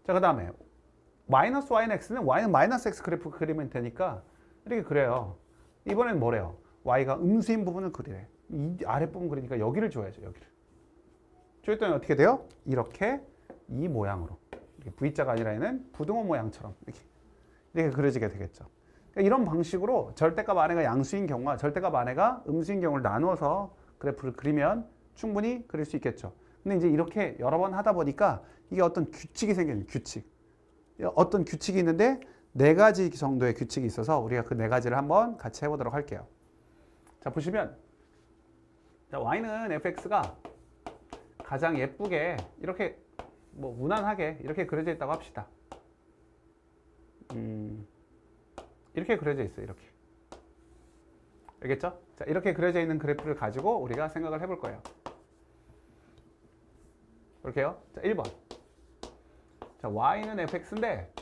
자, 그 다음에 마이너스 y는 x는 y는 마이너스 x 그래프 그리면 되니까 이렇게 그래요. 이번엔 뭐래요? y가 음수인 부분을 그리래. 이 아랫부분 그리니까 여기를 줘야죠. 여기를. 조였더니 어떻게 돼요? 이렇게 이 모양으로. 이렇게 V자가 아니라 얘는 부등호 모양처럼 이렇게 그려지게 되겠죠. 그러니까 이런 방식으로 절대값 안에가 양수인 경우와 절대값 안에가 음수인 경우를 나누어서 그래프를 그리면 충분히 그릴 수 있겠죠. 근데 이제 이렇게 여러 번 하다 보니까 이게 어떤 규칙이 생겨요. 규칙. 어떤 규칙이 있는데 네 가지 정도의 규칙이 있어서 우리가 그 네 가지를 한번 같이 해보도록 할게요. 자, 보시면 자, y는 fx가 가장 예쁘게 이렇게 뭐 무난하게 이렇게 그려져 있다고 합시다. 이렇게 그려져 있어요. 이렇게. 알겠죠? 자, 이렇게 그려져 있는 그래프를 가지고 우리가 생각을 해볼 거예요. 볼게요. 자, 1번. 자, y는 fx인데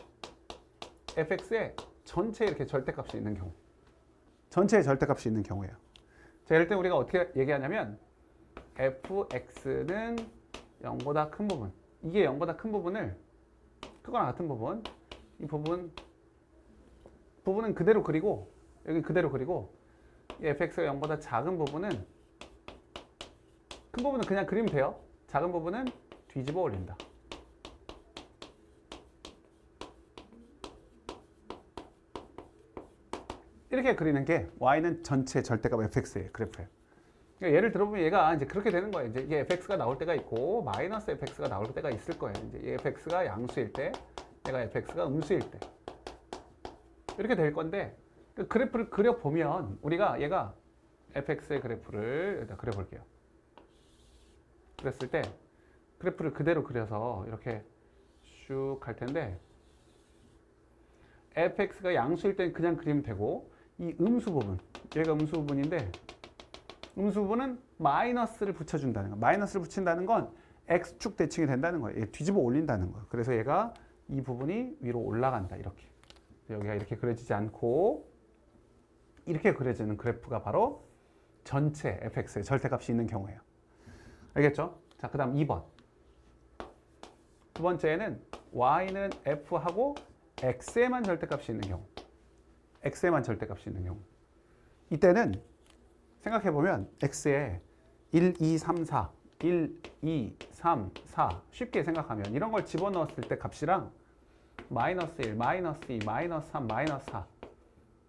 fx에 전체 이렇게 절대값이 있는 경우. 전체에 절대값이 있는 경우예요. 자, 이럴 때 우리가 어떻게 얘기하냐면 fx는 0보다 큰 부분. 이게 0보다 큰 부분을 크거나 같은 부분. 이 부분은 그대로 그리고 여기 그대로 그리고 이 fx가 0보다 작은 부분은 큰 부분은 그냥 그리면 돼요. 작은 부분은 뒤집어 올린다. 이렇게 그리는 게 y는 전체 절대값 fx의 그래프예요. 그러니까 예를 들어보면 얘가 이제 그렇게 되는 거예요. 이제 이게 fx가 나올 때가 있고 마이너스 fx가 나올 때가 있을 거예요. 이제 이 fx가 양수일 때, 얘가 fx가 음수일 때 이렇게 될 건데 그 그래프를 그려 보면 우리가 얘가 fx의 그래프를 일단 그려 볼게요. 그랬을 때 그래프를 그대로 그려서 이렇게 슉 갈 텐데 fx가 양수일 땐 그냥 그리면 되고 이 음수 부분, 얘가 음수 부분인데 음수 부분은 마이너스를 붙여준다는 거. 마이너스를 붙인다는 건 x축 대칭이 된다는 거예요. 얘 뒤집어 올린다는 거예요. 그래서 얘가 이 부분이 위로 올라간다. 이렇게. 여기가 이렇게 그려지지 않고 이렇게 그려지는 그래프가 바로 전체 fx의 절대값이 있는 경우예요. 알겠죠? 자, 그 다음 2번. 두 번째는 y는 f하고 x에만 절대값이 있는 경우. x에만 절대값이 있는 경우. 이때는 생각해보면 x에 1, 2, 3, 4, 1, 2, 3, 4 쉽게 생각하면 이런 걸 집어넣었을 때 값이랑 마이너스 1, 마이너스 2, 마이너스 3, 마이너스 4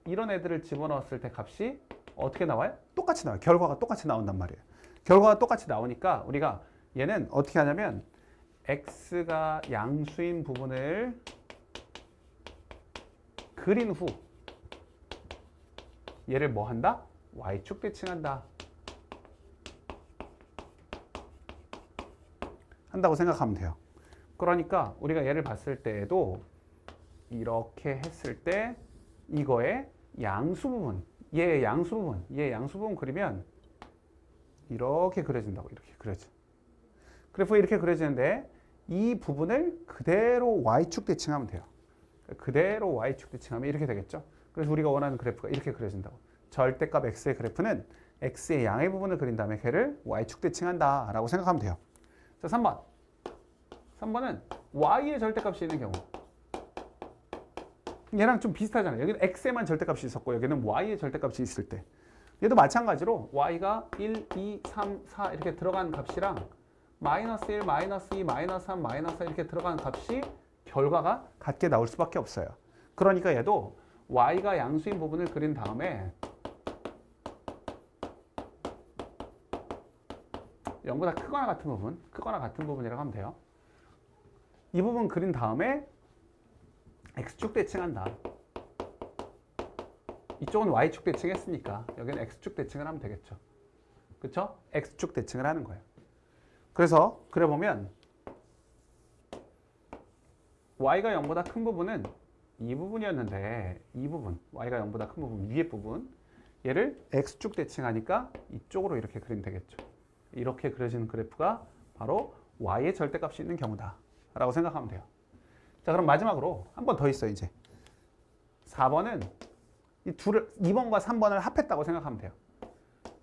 이런 애들을 집어넣었을 때 값이 어떻게 나와요? 똑같이 나와요. 결과가 똑같이 나온단 말이에요. 결과가 똑같이 나오니까 우리가 얘는 어떻게 하냐면 x가 양수인 부분을 그린 후 얘를 뭐 한다? y축 대칭한다. 한다고 생각하면 돼요. 그러니까 우리가 얘를 봤을 때에도 이렇게 했을 때 이거의 양수 부분, 얘 양수 부분 그리면 이렇게 그려진다고. 이렇게 그려져. 그래프가 이렇게 그려지는데 이 부분을 그대로 y축 대칭하면 돼요. 그대로 y축 대칭하면 이렇게 되겠죠. 그래서 우리가 원하는 그래프가 이렇게 그려진다고. 절대값 x의 그래프는 x의 양의 부분을 그린 다음에 걔를 y축 대칭한다 라고 생각하면 돼요. 자, 3번. 3번은 y의 절대값이 있는 경우. 얘랑 좀 비슷하잖아요. 여기는 x에만 절대값이 있었고 여기는 y의 절대값이 있을 때. 얘도 마찬가지로 y가 1, 2, 3, 4 이렇게 들어간 값이랑 마이너스 1, 마이너스 2, 마이너스 3, 마이너스 4 이렇게 들어간 값이 결과가 같게 나올 수밖에 없어요. 그러니까 얘도 y가 양수인 부분을 그린 다음에 0보다 크거나 같은 부분이라고 하면 돼요. 이 부분 그린 다음에 x축 대칭한다. 이쪽은 y축 대칭했으니까 여기는 x축 대칭을 하면 되겠죠. 그렇죠? x축 대칭을 하는 거예요. 그래서 그려보면 y가 0보다 큰 부분은 이 부분이었는데 이 부분, y가 0보다 큰 부분, 위에 부분 얘를 x축 대칭하니까 이쪽으로 이렇게 그리면 되겠죠. 이렇게 그려지는 그래프가 바로 y의 절대값이 있는 경우다 라고 생각하면 돼요. 자, 그럼 마지막으로 한 번 더 있어요. 이제 4번은 이 둘을 2번과 3번을 합했다고 생각하면 돼요.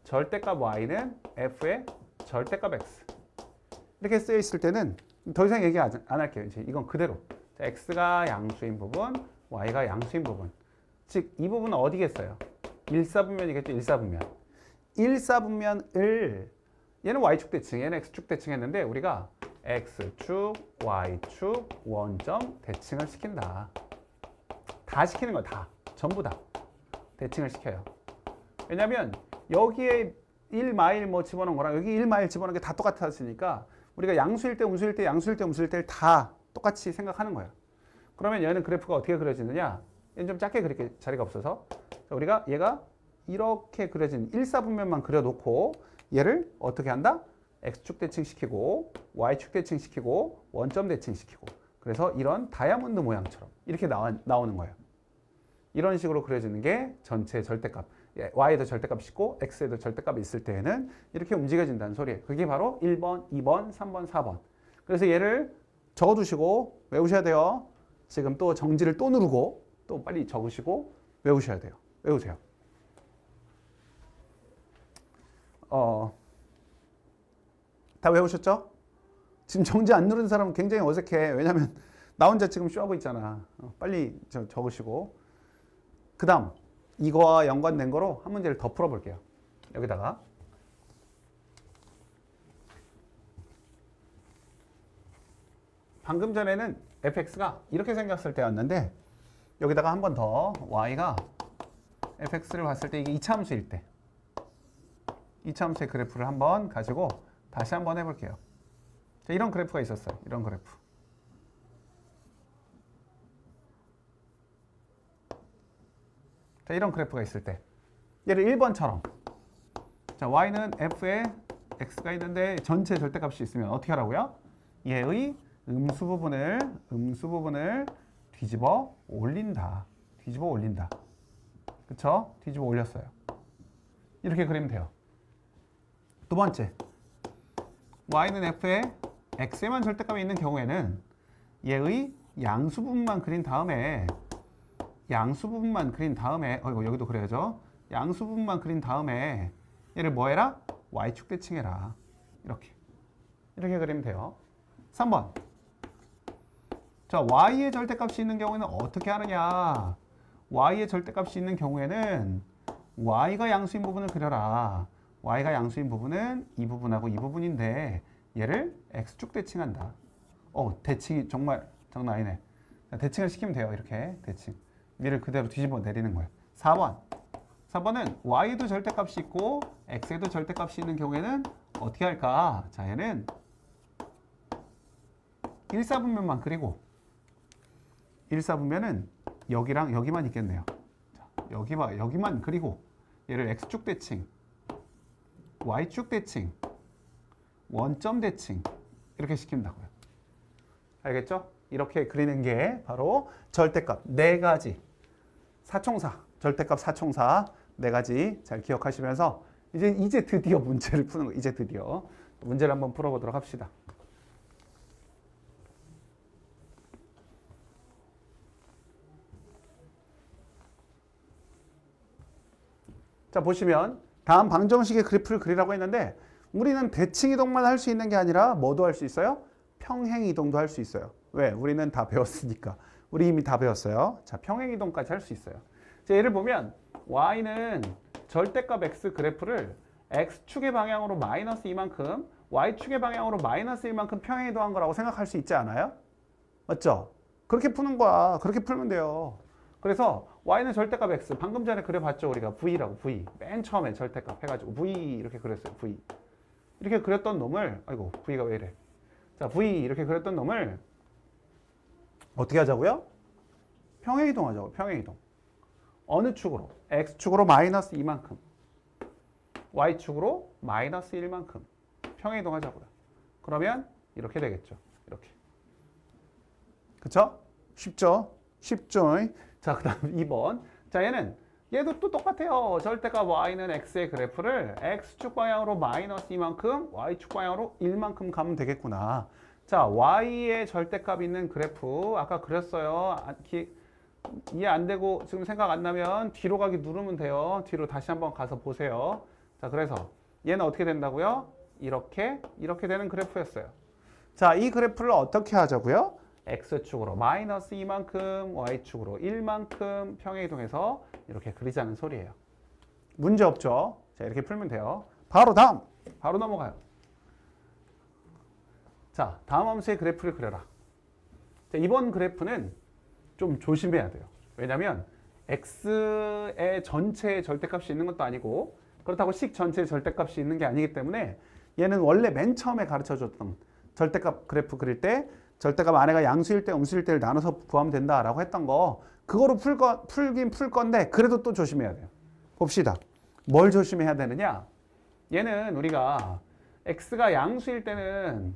절대값 y는 f의 절대값 x 이렇게 쓰여 있을 때는 더 이상 얘기 안 할게요. 이제 이건 그대로. 자, x가 양수인 부분, y가 양수인 부분. 즉 이 부분은 어디겠어요? 일사분면이겠죠. 일사분면. 일사분면을 얘는 y축 대칭, 얘는 x축 대칭 했는데 우리가 x축, y축, 원점 대칭을 시킨다. 다 시키는 거야. 다. 전부 다. 대칭을 시켜요. 왜냐면 여기에 1마일 뭐 집어넣은 거랑 여기 1마일 집어넣은 게 다 똑같았으니까 우리가 양수일 때, 음수일 때, 양수일 때, 음수일 때를 다 똑같이 생각하는 거예요. 그러면 얘는 그래프가 어떻게 그려지느냐? 얘는 좀 작게 그릴 자리가 없어서 우리가 얘가 이렇게 그려진 일사분면만 그려놓고 얘를 어떻게 한다? x축 대칭시키고 y축 대칭시키고 원점 대칭시키고 그래서 이런 다이아몬드 모양처럼 이렇게 나오는 거예요. 이런 식으로 그려지는 게 전체 절대값. y에도 절대값이 있고 x에도 절대값이 있을 때에는 이렇게 움직여진다는 소리예요. 그게 바로 1번, 2번, 3번, 4번. 그래서 얘를 적어두시고 외우셔야 돼요. 지금 또 정지를 또 누르고 또 빨리 적으시고 외우셔야 돼요. 외우세요. 다 외우셨죠? 지금 정지 안 누른 사람은 굉장히 어색해. 왜냐면 나 혼자 지금 쇼하고 있잖아. 빨리 적으시고 그 다음 이거와 연관된 거로 한 문제를 더 풀어볼게요. 여기다가 방금 전에는 fx가 이렇게 생겼을 때였는데 여기다가 한 번 더 y가 fx를 봤을 때 이게 2차 함수일 때 2차 함수의 그래프를 한번 가지고 다시 한번 해볼게요. 자, 이런 그래프가 있었어요. 이런 그래프. 자, 이런 그래프가 있을 때 얘를 1번처럼 자, y는 f에 x가 있는데 전체 절대값이 있으면 어떻게 하라고요? 얘의 음수 부분을 뒤집어 올린다. 뒤집어 올린다. 그쵸? 뒤집어 올렸어요. 이렇게 그리면 돼요. 두 번째, y는 f에 x에만 절대값이 있는 경우에는 얘의 양수 부분만 그린 다음에 여기도 그래야죠. 양수 부분만 그린 다음에 얘를 뭐 해라? y축 대칭해라. 이렇게 그리면 돼요. 3번. 자, y의 절대값이 있는 경우에는 어떻게 하느냐? y의 절대값이 있는 경우에는 y가 양수인 부분을 그려라. y가 양수인 부분은 이 부분하고 이 부분인데 얘를 x축 대칭한다. 대칭이 정말 장난 아니네. 대칭을 시키면 돼요. 이렇게 대칭. 위를 그대로 뒤집어 내리는 거예요. 4번은 y도 절대값이 있고 x에도 절대값이 있는 경우에는 어떻게 할까? 자, 얘는 일사분면만 그리고 일사분면은 여기랑 여기만 있겠네요. 자, 여기만 그리고 얘를 x축 대칭, y축 대칭, 원점 대칭 이렇게 시킨다고요. 알겠죠? 이렇게 그리는 게 바로 절대값 4가지 사총사, 절대값 사총사 4가지 잘 기억하시면서 이제 드디어 문제를 푸는 거. 이제 드디어 문제를 한번 풀어보도록 합시다. 자, 보시면 다음 방정식의 그래프를 그리라고 했는데 우리는 대칭 이동만 할 수 있는 게 아니라 뭐도 할 수 있어요? 평행 이동도 할 수 있어요. 왜? 우리는 다 배웠으니까. 우리 이미 다 배웠어요. 자, 평행 이동까지 할 수 있어요. 자, 예를 보면 y는 절대값 x 그래프를 x축의 방향으로 마이너스 2만큼 y축의 방향으로 마이너스 1만큼 평행 이동한 거라고 생각할 수 있지 않아요? 맞죠? 그렇게 푸는 거야. 그렇게 풀면 돼요. 그래서 y는 절대값 x 방금 전에 그려봤죠. 우리가 v라고 v 맨 처음에 절대값 해가지고 v 이렇게 그렸어요. v 이렇게 그렸던 놈을 아이고 v가 왜 이래. 자, v 이렇게 그렸던 놈을 어떻게 하자고요? 평행 이동하자고. 평행 이동. 어느 축으로? x축으로 마이너스 2만큼 y축으로 마이너스 1만큼 평행 이동하자고요. 그러면 이렇게 되겠죠. 이렇게. 그쵸? 쉽죠? 쉽죠? 자, 그 다음 2번. 자, 얘는 얘도 또 똑같아요. 절대값 y는 x의 그래프를 x축 방향으로 마이너스 2만큼, y축 방향으로 1만큼 가면 되겠구나. 자, y의 절대값 있는 그래프 아까 그렸어요. 이해 안 되고 지금 생각 안 나면 뒤로 가기 누르면 돼요. 뒤로 다시 한번 가서 보세요. 자, 그래서 얘는 어떻게 된다고요? 이렇게 되는 그래프였어요. 자, 이 그래프를 어떻게 하자고요? x축으로 마이너스 2만큼, y축으로 1만큼 평행이동해서 이렇게 그리자는 소리예요. 문제 없죠? 자, 이렇게 풀면 돼요. 바로 다음! 바로 넘어가요. 자, 다음 함수의 그래프를 그려라. 자, 이번 그래프는 좀 조심해야 돼요. 왜냐면 x의 전체의 절대값이 있는 것도 아니고 그렇다고 식 전체의 절대값이 있는 게 아니기 때문에 얘는 원래 맨 처음에 가르쳐줬던 절대값 그래프 그릴 때 절대값 안에가 양수일 때 음수일 때를 나눠서 구하면 된다라고 했던 거 그거로 풀긴 풀 건데 그래도 또 조심해야 돼요. 봅시다. 뭘 조심해야 되느냐? 얘는 우리가 x가 양수일 때는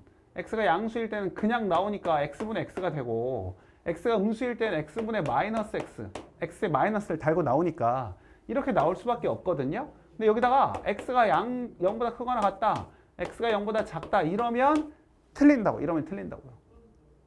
그냥 나오니까 x분의 x가 되고 x가 음수일 때는 x분의 마이너스 x, x의 마이너스를 달고 나오니까 이렇게 나올 수밖에 없거든요. 근데 여기다가 x가 0보다 크거나 같다, x가 0보다 작다 이러면 틀린다고요.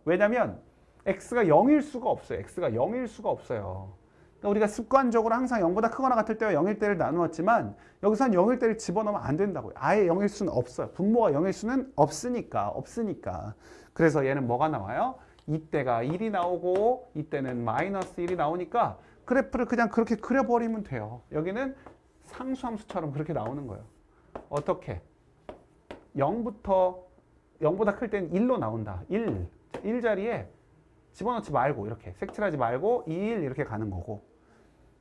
왜냐면 x가 0일 수가 없어요. x가 0일 수가 없어요. 그러니까 우리가 습관적으로 항상 0보다 크거나 같을 때와 0일 때를 나누었지만 여기서는 0일 때를 집어넣으면 안 된다고요. 아예 0일 수는 없어요. 분모가 0일 수는 없으니까. 그래서 얘는 뭐가 나와요? 이때가 1이 나오고 이때는 마이너스 1이 나오니까 그래프를 그냥 그렇게 그려버리면 돼요. 여기는 상수함수처럼 그렇게 나오는 거예요. 어떻게? 0보다 클 때는 1로 나온다. 1 자리에 집어넣지 말고 이렇게 색칠하지 말고 1 이렇게 가는 거고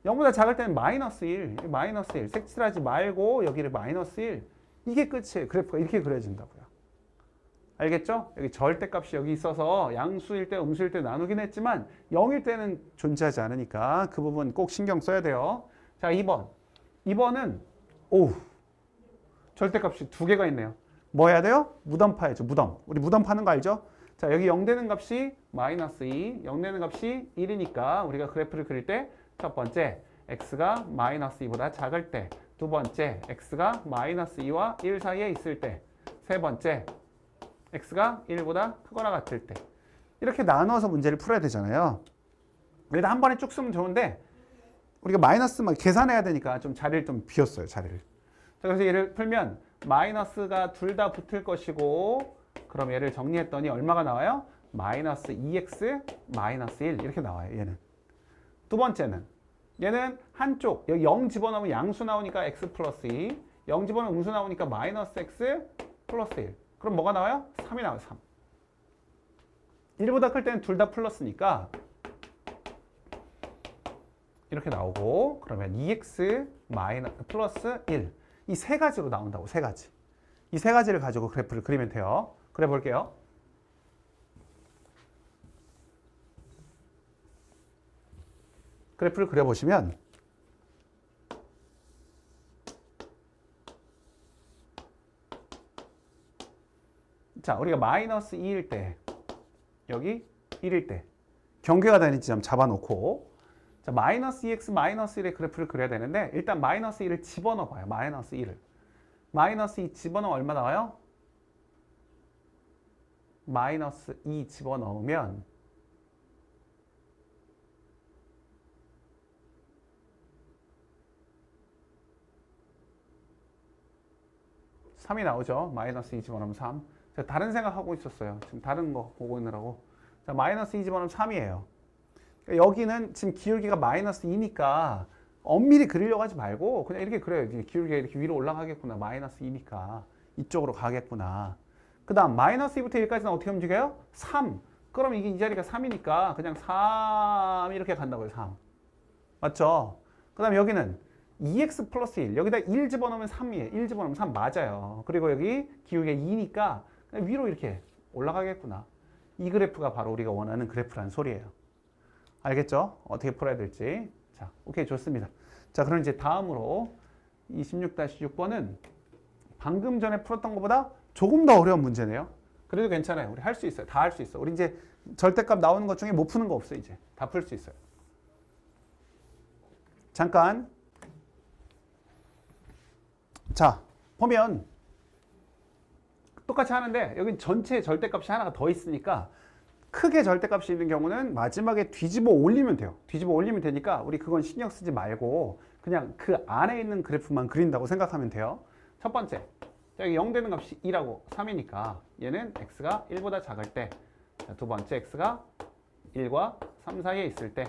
0보다 작을 때는 마이너스 1 색칠하지 말고 여기를 마이너스 1 이게 끝이에요. 그래프가 이렇게 그려진다고요. 알겠죠? 여기 절대값이 여기 있어서 양수일 때 음수일 때 나누긴 했지만 0일 때는 존재하지 않으니까 그 부분 꼭 신경 써야 돼요. 자, 2번은 절대값이 두 개가 있네요. 뭐 해야 돼요? 무덤 파야죠. 우리 무덤 파는 거 알죠? 자, 여기 0 되는 값이 마이너스 2, 0 되는 값이 1이니까 우리가 그래프를 그릴 때 첫 번째 x가 마이너스 2보다 작을 때, 두 번째 x가 마이너스 2와 1 사이에 있을 때, 세 번째 x가 1보다 크거나 같을 때 이렇게 나눠서 문제를 풀어야 되잖아요. 일단 한 번에 쭉 쓰면 좋은데 우리가 마이너스 막 계산해야 되니까 좀 자리를 좀 비웠어요. 자리를. 자, 그래서 얘를 풀면 마이너스가 둘 다 붙을 것이고 그럼 얘를 정리했더니 얼마가 나와요? 마이너스 2x 마이너스 1 이렇게 나와요. 얘는. 두 번째는 얘는 한쪽 여기 0 집어넣으면 양수 나오니까 x 플러스 2, 0 집어넣으면 음수 나오니까 마이너스 x 플러스 1. 그럼 뭐가 나와요? 3이 나와요. 3. 1보다 클 때는 둘 다 플러스니까 이렇게 나오고 그러면 2x 플러스 1 이 세 가지로 나온다고. 세 가지. 이 세 가지를 가지고 그래프를 그리면 돼요. 그래 볼게요. 그래프를 그려보시면 자, 우리가 마이너스 2일 때 여기 1일 때 경계가 되는 지점 잡아놓고 자, 마이너스 2x 마이너스 1의 그래프를 그려야 되는데 일단 마이너스 1을 집어넣어 봐요. 마이너스 1을. 마이너스 2 집어넣으면 얼마 나와요? 마이너스 2 집어넣으면 3이 나오죠. 마이너스 2 집어넣으면 3. 제가 다른 생각하고 있었어요. 지금 다른 거 보고 있느라고. 자, 마이너스 2 집어넣으면 3이에요. 여기는 지금 기울기가 마이너스 2니까 엄밀히 그리려고 하지 말고 그냥 이렇게 그려요. 기울기가 이렇게 위로 올라가겠구나. 마이너스 2니까 이쪽으로 가겠구나. 그 다음 마이너스 2부터 1까지는 어떻게 움직여요? 3. 그럼 이게 이 자리가 3이니까 그냥 3 이렇게 간다고요. 3. 맞죠? 그 다음 여기는 2x 플러스 1. 여기다 1 집어넣으면 3이에요. 1 집어넣으면 3 맞아요. 그리고 여기 기울기가 2니까 위로 이렇게 올라가겠구나. 이 그래프가 바로 우리가 원하는 그래프라는 소리예요. 알겠죠? 어떻게 풀어야 될지. 자, 오케이, 좋습니다. 자, 그럼 이제 다음으로 26-6번은 방금 전에 풀었던 것보다 조금 더 어려운 문제네요. 그래도 괜찮아요. 우리 할 수 있어요. 다 할 수 있어. 우리 이제 절대값 나오는 것 중에 못 푸는 거 없어요. 이제 다 풀 수 있어요. 잠깐 자, 보면 똑같이 하는데 여긴 전체 절대값이 하나가 더 있으니까 크게 절대값이 있는 경우는 마지막에 뒤집어 올리면 돼요. 뒤집어 올리면 되니까 우리 그건 신경 쓰지 말고 그냥 그 안에 있는 그래프만 그린다고 생각하면 돼요. 첫 번째, 여기 0 되는 값이 2라고 3이니까 얘는 x가 1보다 작을 때, 두 번째 x가 1과 3 사이에 있을 때,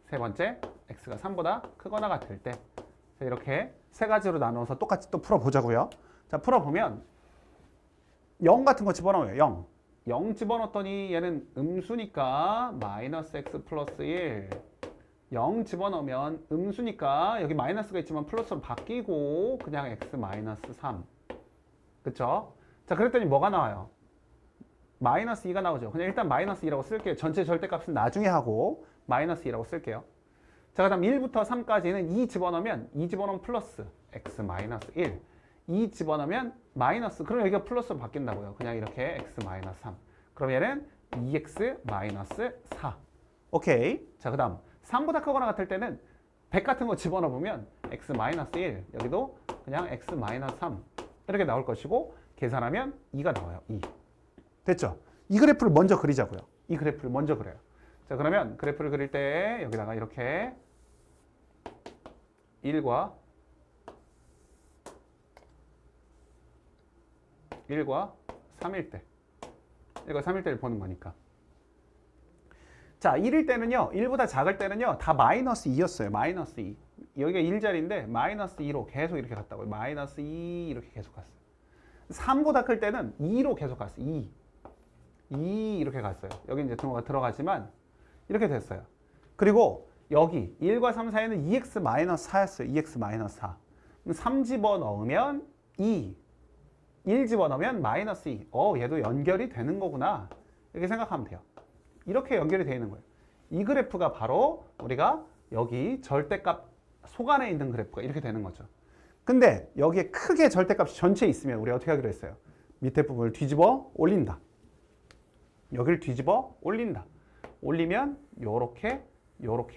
세 번째 x가 3보다 크거나 같을 때. 자, 이렇게 세 가지로 나눠서 똑같이 또 풀어보자고요. 자, 풀어보면 0 같은 거 집어넣어요. 0. 0 집어넣었더니 얘는 음수니까 마이너스 x 플러스 1. 0 집어넣으면 음수니까 여기 마이너스가 있지만 플러스로 바뀌고 그냥 x 마이너스 3. 그쵸? 자, 그랬더니 뭐가 나와요? 마이너스 2가 나오죠. 그냥 일단 마이너스 2라고 쓸게요. 전체 절대값은 나중에 하고 마이너스 2라고 쓸게요. 자, 그 다음 1부터 3까지는 2 집어넣으면 2 집어넣으면 플러스 x 마이너스 1. 2 집어넣으면 마이너스, 그럼 여기가 플러스로 바뀐다고요. 그냥 이렇게 x 마이너스 3. 그럼 얘는 2x 마이너스 4. 오케이. 자, 그 다음 3보다 크거나 같을 때는 100 같은 거 집어넣으면 x 마이너스 1. 여기도 그냥 x 마이너스 3. 이렇게 나올 것이고 계산하면 2가 나와요. 2. 됐죠? 이 그래프를 먼저 그리자고요. 이 그래프를 먼저 그려요. 자, 그러면 그래프를 그릴 때 여기다가 이렇게 1과 3일 때 1과 3일 때를 보는 거니까. 자, 1일 때는요, 1보다 작을 때는요, 다 마이너스 2였어요. 마이너스 2. 여기가 1자리인데 마이너스 2로 계속 이렇게 갔다고요. 마이너스 2 이렇게 계속 갔어요. 3보다 클 때는 2로 계속 갔어요. 2 이렇게 갔어요. 여기 이제 등호가 들어가지만 이렇게 됐어요. 그리고 여기 1과 3 사이에는 2x 마이너스 4였어요. 2x 마이너스 4. 3 집어넣으면 2. 1 집어넣으면 마이너스 2. 얘도 연결이 되는 거구나. 이렇게 생각하면 돼요. 이렇게 연결이 되어 있는 거예요. 이 그래프가 바로 우리가 여기 절대값 속 안에 있는 그래프가 이렇게 되는 거죠. 근데 여기에 크게 절대값이 전체에 있으면 우리 어떻게 하기로 했어요? 밑에 부분을 뒤집어 올린다. 여기를 뒤집어 올린다. 올리면 요렇게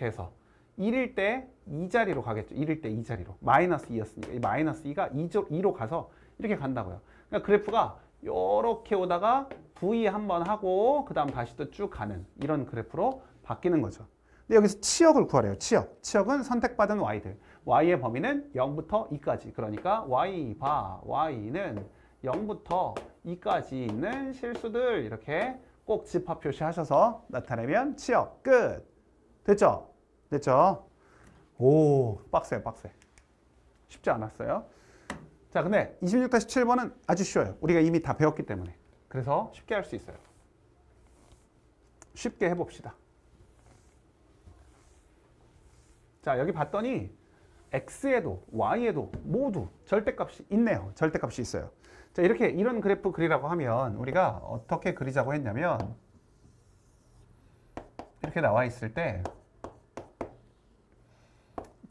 해서 1일 때 이 자리로 가겠죠. 1일 때 이 자리로. 마이너스 2였으니까 이 마이너스 2가 2로 가서 이렇게 간다고요. 그러니까 그래프가 요렇게 오다가 V 한번 하고 그 다음 다시 또 쭉 가는 이런 그래프로 바뀌는 거죠. 근데 여기서 치역을 구하래요. 치역은 선택받은 y들. y의 범위는 0부터 2까지. 그러니까 y는 0부터 2까지 있는 실수들 이렇게 꼭 집합 표시하셔서 나타내면 치역 끝. 됐죠? 오, 빡세요. 쉽지 않았어요. 자, 근데 26-7번은 아주 쉬워요. 우리가 이미 다 배웠기 때문에. 그래서 쉽게 할 수 있어요. 쉽게 해봅시다. 자, 여기 봤더니 x에도 y에도 모두 절대값이 있네요. 절대값이 있어요. 자, 이런 그래프 그리라고 하면 우리가 어떻게 그리자고 했냐면 이렇게 나와 있을 때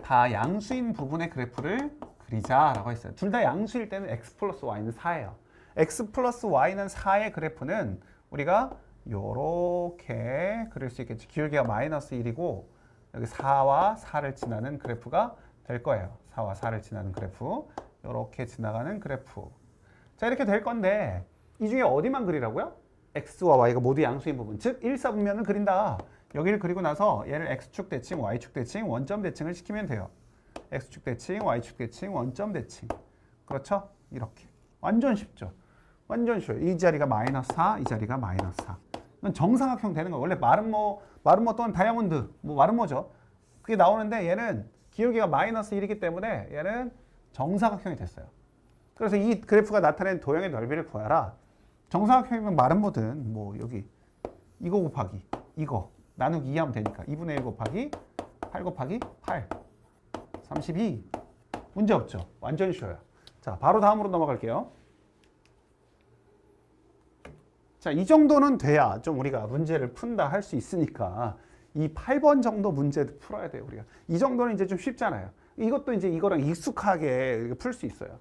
다 양수인 부분의 그래프를 그리자라고 했어요. 둘 다 양수일 때는 x 플러스 y는 4예요. x 플러스 y는 4의 그래프는 우리가 요렇게 그릴 수 있겠죠. 기울기가 마이너스 1이고 여기 4와 4를 지나는 그래프가 될 거예요. 4와 4를 지나는 그래프. 요렇게 지나가는 그래프. 자, 이렇게 될 건데 이 중에 어디만 그리라고요? x와 y가 모두 양수인 부분. 즉 1사분면을 그린다. 여기를 그리고 나서 얘를 x축 대칭, y축 대칭, 원점 대칭을 시키면 돼요. x축 대칭, y축 대칭, 원점 대칭. 그렇죠? 이렇게. 완전 쉽죠? 완전 쉬워요. 이 자리가 마이너스 4, 이 자리가 마이너스 4. 이건 정사각형 되는 거예요. 원래 마름모 또는 다이아몬드, 마름모죠. 그게 나오는데 얘는 기울기가 마이너스 1이기 때문에 얘는 정사각형이 됐어요. 그래서 이 그래프가 나타낸 도형의 넓이를 구하라. 정사각형이면 마름모든 여기 이거 곱하기 이거 나누기 2 하면 되니까 2분의 1 곱하기 8 곱하기 8 32. 문제 없죠? 완전 쉬워요. 자, 바로 다음으로 넘어갈게요. 자, 이 정도는 돼야 좀 우리가 문제를 푼다 할 수 있으니까 이 8번 정도 문제도 풀어야 돼요, 우리가. 이 정도는 이제 좀 쉽잖아요. 이것도 이제 이거랑 익숙하게 풀 수 있어요.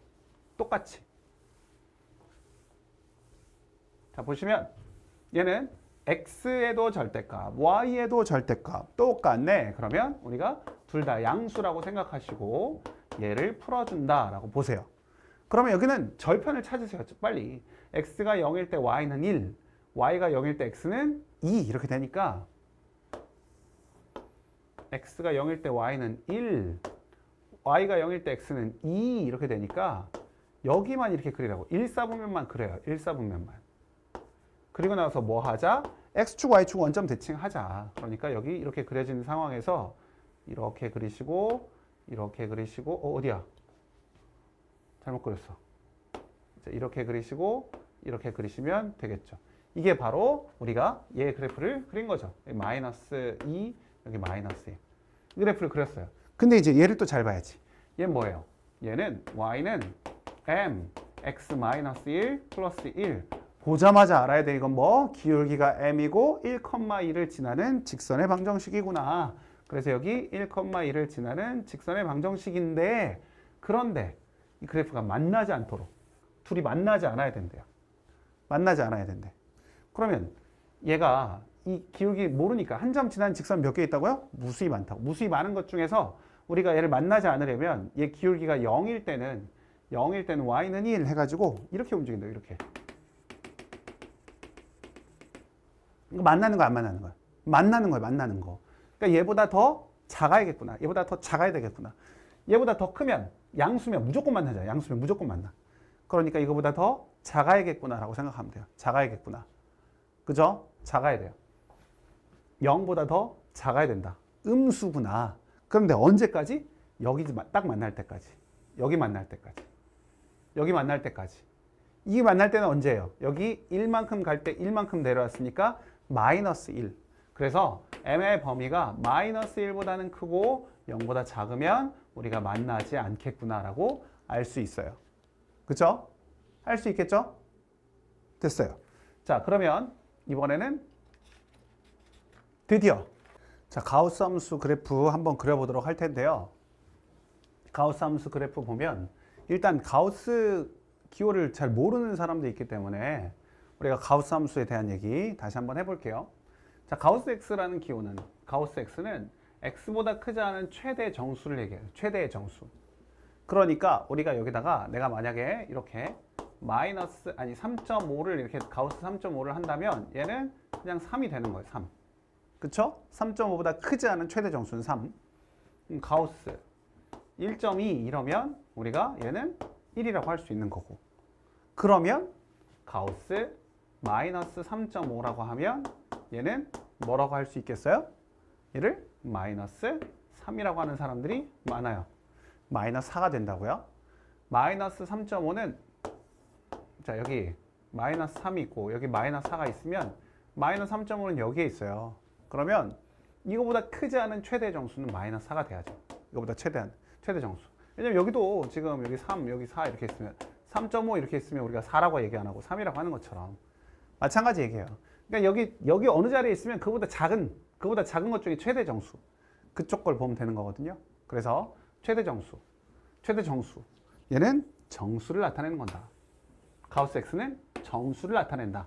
똑같이. 자, 보시면 얘는 x에도 절대값, y에도 절대값 똑같네. 그러면 우리가 둘 다 양수라고 생각하시고 얘를 풀어준다라고 보세요. 그러면 여기는 절편을 찾으세요. 빨리. x가 0일 때 y는 1, y가 0일 때 x는 2 이렇게 되니까 x가 0일 때 y는 1, y가 0일 때 x는 2 이렇게 되니까 여기만 이렇게 그리라고. 1사분면만 그려요. 1사분면만. 그리고 나서 뭐 하자? x축, y축 원점 대칭하자. 그러니까 여기 이렇게 그려진 상황에서 이렇게 그리시고 이렇게 그리시고 어디야? 잘못 그렸어. 이렇게 그리시고 이렇게 그리시면 되겠죠. 이게 바로 우리가 얘 그래프를 그린 거죠. 마이너스 2, 여기 마이너스 1. 이 그래프를 그렸어요. 근데 이제 얘를 또 잘 봐야지. 얘는 뭐예요? 얘는 y는 m, x 마이너스 1 플러스 1. 보자마자 알아야 돼. 이건 뭐? 기울기가 m이고 1,2를 지나는 직선의 방정식이구나. 그래서 여기 1,2를 지나는 직선의 방정식인데, 그런데 이 그래프가 만나지 않도록 둘이 만나지 않아야 된대요. 만나지 않아야 된대. 그러면 얘가 이 기울기 모르니까 한 점 지나는 직선 몇 개 있다고요? 무수히 많다고. 무수히 많은 것 중에서 우리가 얘를 만나지 않으려면 얘 기울기가 0일 때는 y는 1 해가지고 이렇게 움직인다. 이렇게. 이거 만나는 거 안 만나는 거야? 만나는 거야. 만나는 거. 그러니까 얘보다 더 작아야겠구나. 얘보다 더 작아야 되겠구나. 얘보다 더 크면 양수면 무조건 만나자. 양수면 무조건 만나. 그러니까 이거보다 더 작아야겠구나라고 생각하면 돼요. 작아야겠구나. 그죠? 작아야 돼요. 0보다 더 작아야 된다. 음수구나. 그런데 언제까지? 여기 딱 만날 때까지. 여기 만날 때까지. 여기 만날 때까지. 이 만날 때는 언제예요? 여기 1만큼 갈 때 1만큼 내려왔으니까 마이너스 1. 그래서 m의 범위가 마이너스 1보다는 크고 0보다 작으면 우리가 만나지 않겠구나라고 알 수 있어요. 그쵸? 할 수 있겠죠? 됐어요. 자, 그러면 이번에는 드디어 자, 가우스 함수 그래프 한번 그려보도록 할 텐데요. 가우스 함수 그래프 보면 일단 가우스 기호를 잘 모르는 사람도 있기 때문에 우리가 가우스 함수에 대한 얘기 다시 한번 해볼게요. 자, 가우스 x라는 기호는 가우스 x는 x보다 크지 않은 최대 정수를 얘기해요. 최대의 정수. 그러니까 우리가 여기다가 내가 만약에 이렇게 마이너스 3.5를 이렇게 가우스 3.5를 한다면 얘는 그냥 3이 되는 거예요. 3. 그쵸? 3.5보다 크지 않은 최대 정수는 3. 가우스 1.2 이러면 우리가 얘는 1이라고 할 수 있는 거고. 그러면 가우스 마이너스 3.5라고 하면 얘는 뭐라고 할 수 있겠어요? 얘를 마이너스 3이라고 하는 사람들이 많아요. 마이너스 4가 된다고요? 마이너스 3.5는 자, 여기 마이너스 3이 있고 여기 마이너스 4가 있으면 마이너스 3.5는 여기에 있어요. 그러면 이거보다 크지 않은 최대 정수는 마이너스 4가 돼야죠. 이거보다 최대한 최대 정수. 왜냐면 여기도 지금 여기 3, 여기 4 이렇게 있으면 3.5 이렇게 있으면 우리가 4라고 얘기 안 하고 3이라고 하는 것처럼 마찬가지 얘기예요. 그러니까 여기 어느 자리에 있으면 그보다 작은 것 중에 최대 정수. 그쪽 걸 보면 되는 거거든요. 그래서 최대 정수. 얘는 정수를 나타내는 건다. 가우스 x는 정수를 나타낸다.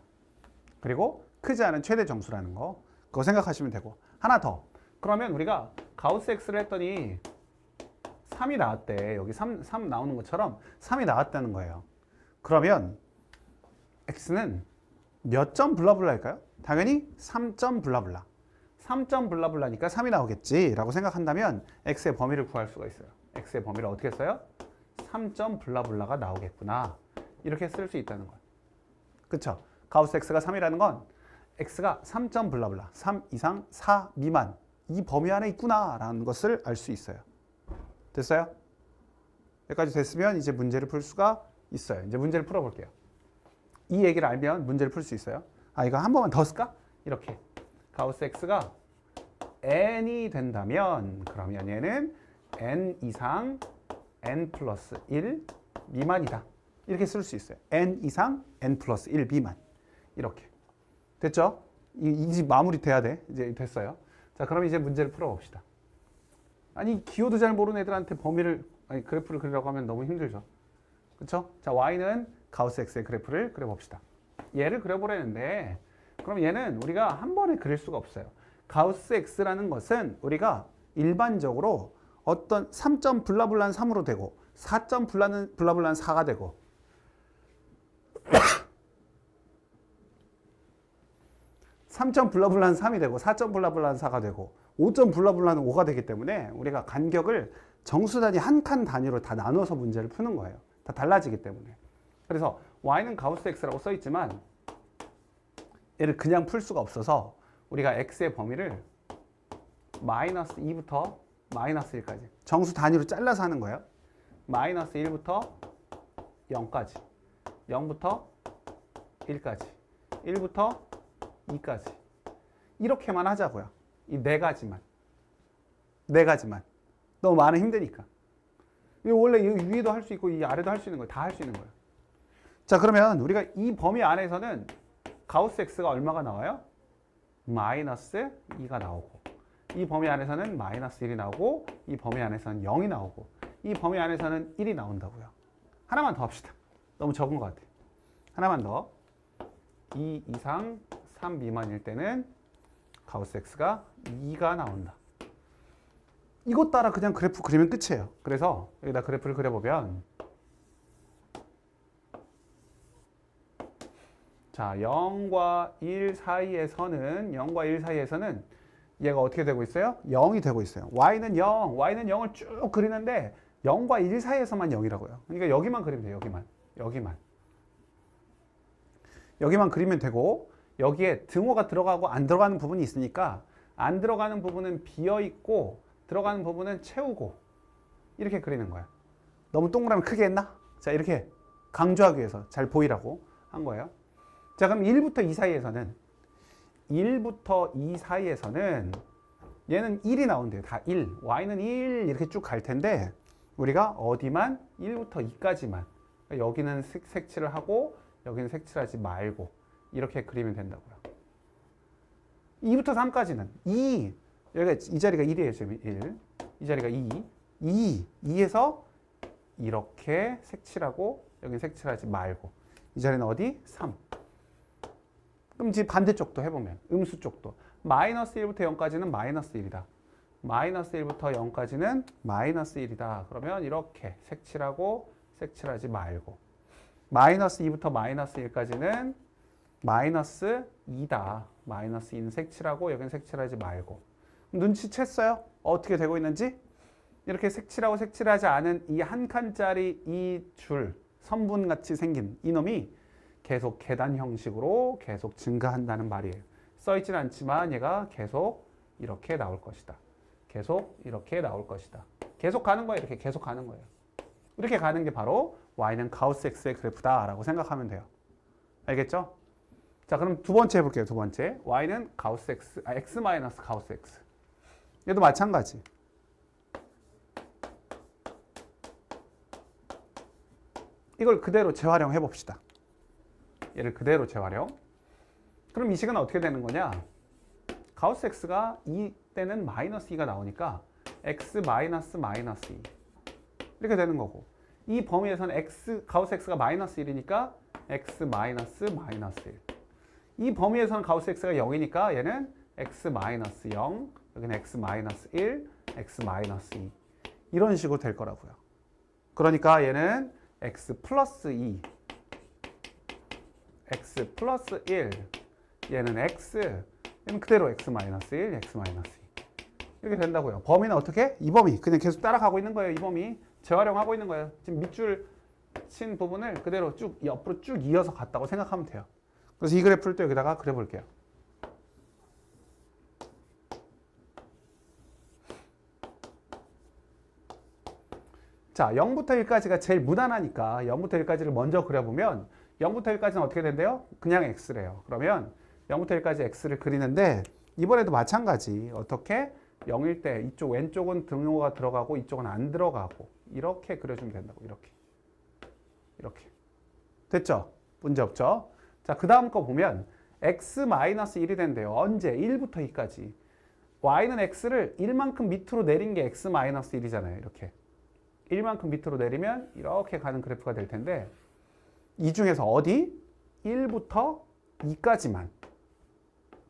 그리고 크지 않은 최대 정수라는 거. 그거 생각하시면 되고. 하나 더. 그러면 우리가 가우스 x를 했더니 3이 나왔대. 여기 3 나오는 것처럼 3이 나왔다는 거예요. 그러면 x는 몇 점 블라블라일까요? 당연히 3점 블라블라. 3점 블라블라니까 3이 나오겠지 라고 생각한다면 x의 범위를 구할 수가 있어요. x의 범위를 어떻게 써요? 3점 블라블라가 나오겠구나. 이렇게 쓸 수 있다는 거예요. 그쵸? 가우스 x가 3이라는 건 x가 3점 블라블라, 3 이상 4 미만 이 범위 안에 있구나 라는 것을 알 수 있어요. 됐어요? 여기까지 됐으면 이제 문제를 풀 수가 있어요. 이제 문제를 풀어볼게요. 이 얘기를 알면 문제를 풀 수 있어요. 이거 한 번만 더 쓸까? 이렇게 가우스 x가 n이 된다면 그러면 얘는 n 이상 n 플러스 1 미만이다. 이렇게 쓸 수 있어요. n 이상 n 플러스 1 미만. 이렇게. 됐죠? 이제 마무리 돼야 돼. 이제 됐어요. 자, 그럼 이제 문제를 풀어봅시다. 기호도 잘 모르는 애들한테 그래프를 그리라고 하면 너무 힘들죠. 그쵸? 자, y는 가우스 x의 그래프를 그려봅시다. 얘를 그려보려는데 그럼 얘는 우리가 한 번에 그릴 수가 없어요. 가우스 x라는 것은 우리가 일반적으로 어떤 3점 블라블라는 3으로 되고 4점 블라블라는 4가 되고 3점 블라블라는 3이 되고 4점 블라블라는 4가 되고 5점 블라블라는 5가 되기 때문에 우리가 간격을 정수 단위 한 칸 단위로 다 나눠서 문제를 푸는 거예요. 다 달라지기 때문에. 그래서 y는 가우스 x라고 써 있지만 얘를 그냥 풀 수가 없어서 우리가 x의 범위를 마이너스 2부터 마이너스 1까지 정수 단위로 잘라서 하는 거예요. 마이너스 1부터 0까지 0부터 1까지 1부터 2까지 이렇게만 하자고요. 이 네 가지만 너무 많으면 힘드니까. 이 원래 이 위에도 할 수 있고 이 아래도 할 수 있는 거예요. 다 할 수 있는 거예요. 자, 그러면 우리가 이 범위 안에서는 가우스 x가 얼마가 나와요? 마이너스 2가 나오고 이 범위 안에서는 마이너스 1이 나오고 이 범위 안에서는 0이 나오고 이 범위 안에서는 1이 나온다고요. 하나만 더 합시다. 너무 적은 것 같아요. 하나만 더. 2 이상 3 미만일 때는 가우스 x가 2가 나온다. 이것 따라 그냥 그래프 그리면 끝이에요. 그래서 여기다 그래프를 그려보면 자, 0과 1 사이에서는 얘가 어떻게 되고 있어요? 0이 되고 있어요. y는 0을 쭉 그리는데 0과 1 사이에서만 0이라고요. 그러니까 여기만 그리면 돼요. 여기만 그리면 되고 여기에 등호가 들어가고 안 들어가는 부분이 있으니까 안 들어가는 부분은 비어 있고 들어가는 부분은 채우고 이렇게 그리는 거야. 너무 동그라미 크게 했나? 자, 이렇게 강조하기 위해서 잘 보이라고 한 거예요. 자, 그럼 1부터 2 사이에서는 얘는 1이 나온대요. 다 1. y는 1 이렇게 쭉 갈 텐데 우리가 어디만 1부터 2까지만 여기는 색칠을 하고 여기는 색칠하지 말고 이렇게 그리면 된다고요. 2부터 3까지는 2. 여기가 이 자리가 1이에요. 지금 1. 이 자리가 2에서 이렇게 색칠하고 여기는 색칠하지 말고 이 자리는 어디? 3. 그럼 이제 반대쪽도 해보면 음수 쪽도 마이너스 1부터 0까지는 마이너스 1이다. 마이너스 1부터 0까지는 마이너스 1이다. 그러면 이렇게 색칠하고 색칠하지 말고 마이너스 2부터 마이너스 1까지는 마이너스 2다. 마이너스 2는 색칠하고 여기는 색칠하지 말고 눈치챘어요? 어떻게 되고 있는지? 이렇게 색칠하고 색칠하지 않은 이 한 칸짜리 이 줄 선분같이 생긴 이놈이 계속 계단 형식으로 계속 증가한다는 말이에요. 써있진 않지만 얘가 계속 이렇게 나올 것이다. 계속 이렇게 나올 것이다. 계속 가는 거예요. 이렇게 계속 가는 거예요. 이렇게 가는 게 바로 y는 가우스 x의 그래프다라고 생각하면 돼요. 알겠죠? 자, 그럼 두 번째 해볼게요. 두 번째. y는 가우스 x, x 마이너스 가우스 x. 얘도 마찬가지. 이걸 그대로 재활용해 봅시다. 얘를 그대로 재활용. 그럼 이 식은 어떻게 되는 거냐? 가우스 x가 2 때는 마이너스 2가 나오니까 x 마이너스 마이너스 2 이렇게 되는 거고 이 범위에서는 가우스 x가 마이너스 1이니까 x 마이너스 마이너스 1. 이 범위에서는 가우스 x가 0이니까 얘는 x 마이너스 0, 여기는 x 마이너스 1, x 마이너스 2 이런 식으로 될 거라고요. 그러니까 얘는 x 플러스 2, x 플러스 1, 얘는 얘는 그대로 x 마이너스 1, x 마이너스 2 이렇게 된다고요. 범위는 어떻게? 이 범위 그냥 계속 따라가고 있는 거예요. 이 범위 재활용하고 있는 거예요. 지금 밑줄 친 부분을 그대로 쭉 옆으로 쭉 이어서 갔다고 생각하면 돼요. 그래서 이 그래프를 또 여기다가 그려볼게요. 자, 0부터 1까지가 제일 무난하니까 0부터 1까지를 먼저 그려보면 0부터 1까지는 어떻게 된대요? 그냥 x래요. 그러면 0부터 1까지 x를 그리는데 이번에도 마찬가지. 어떻게? 0일 때 이쪽 왼쪽은 등호가 들어가고 이쪽은 안 들어가고 이렇게 그려주면 된다고. 이렇게. 됐죠? 문제 없죠? 자, 그 다음 거 보면 x-1이 된대요. 언제? 1부터 2까지. y는 x를 1만큼 밑으로 내린 게 x-1이잖아요. 이렇게. 1만큼 밑으로 내리면 이렇게 가는 그래프가 될 텐데 이 중에서 어디? 1부터 2까지만.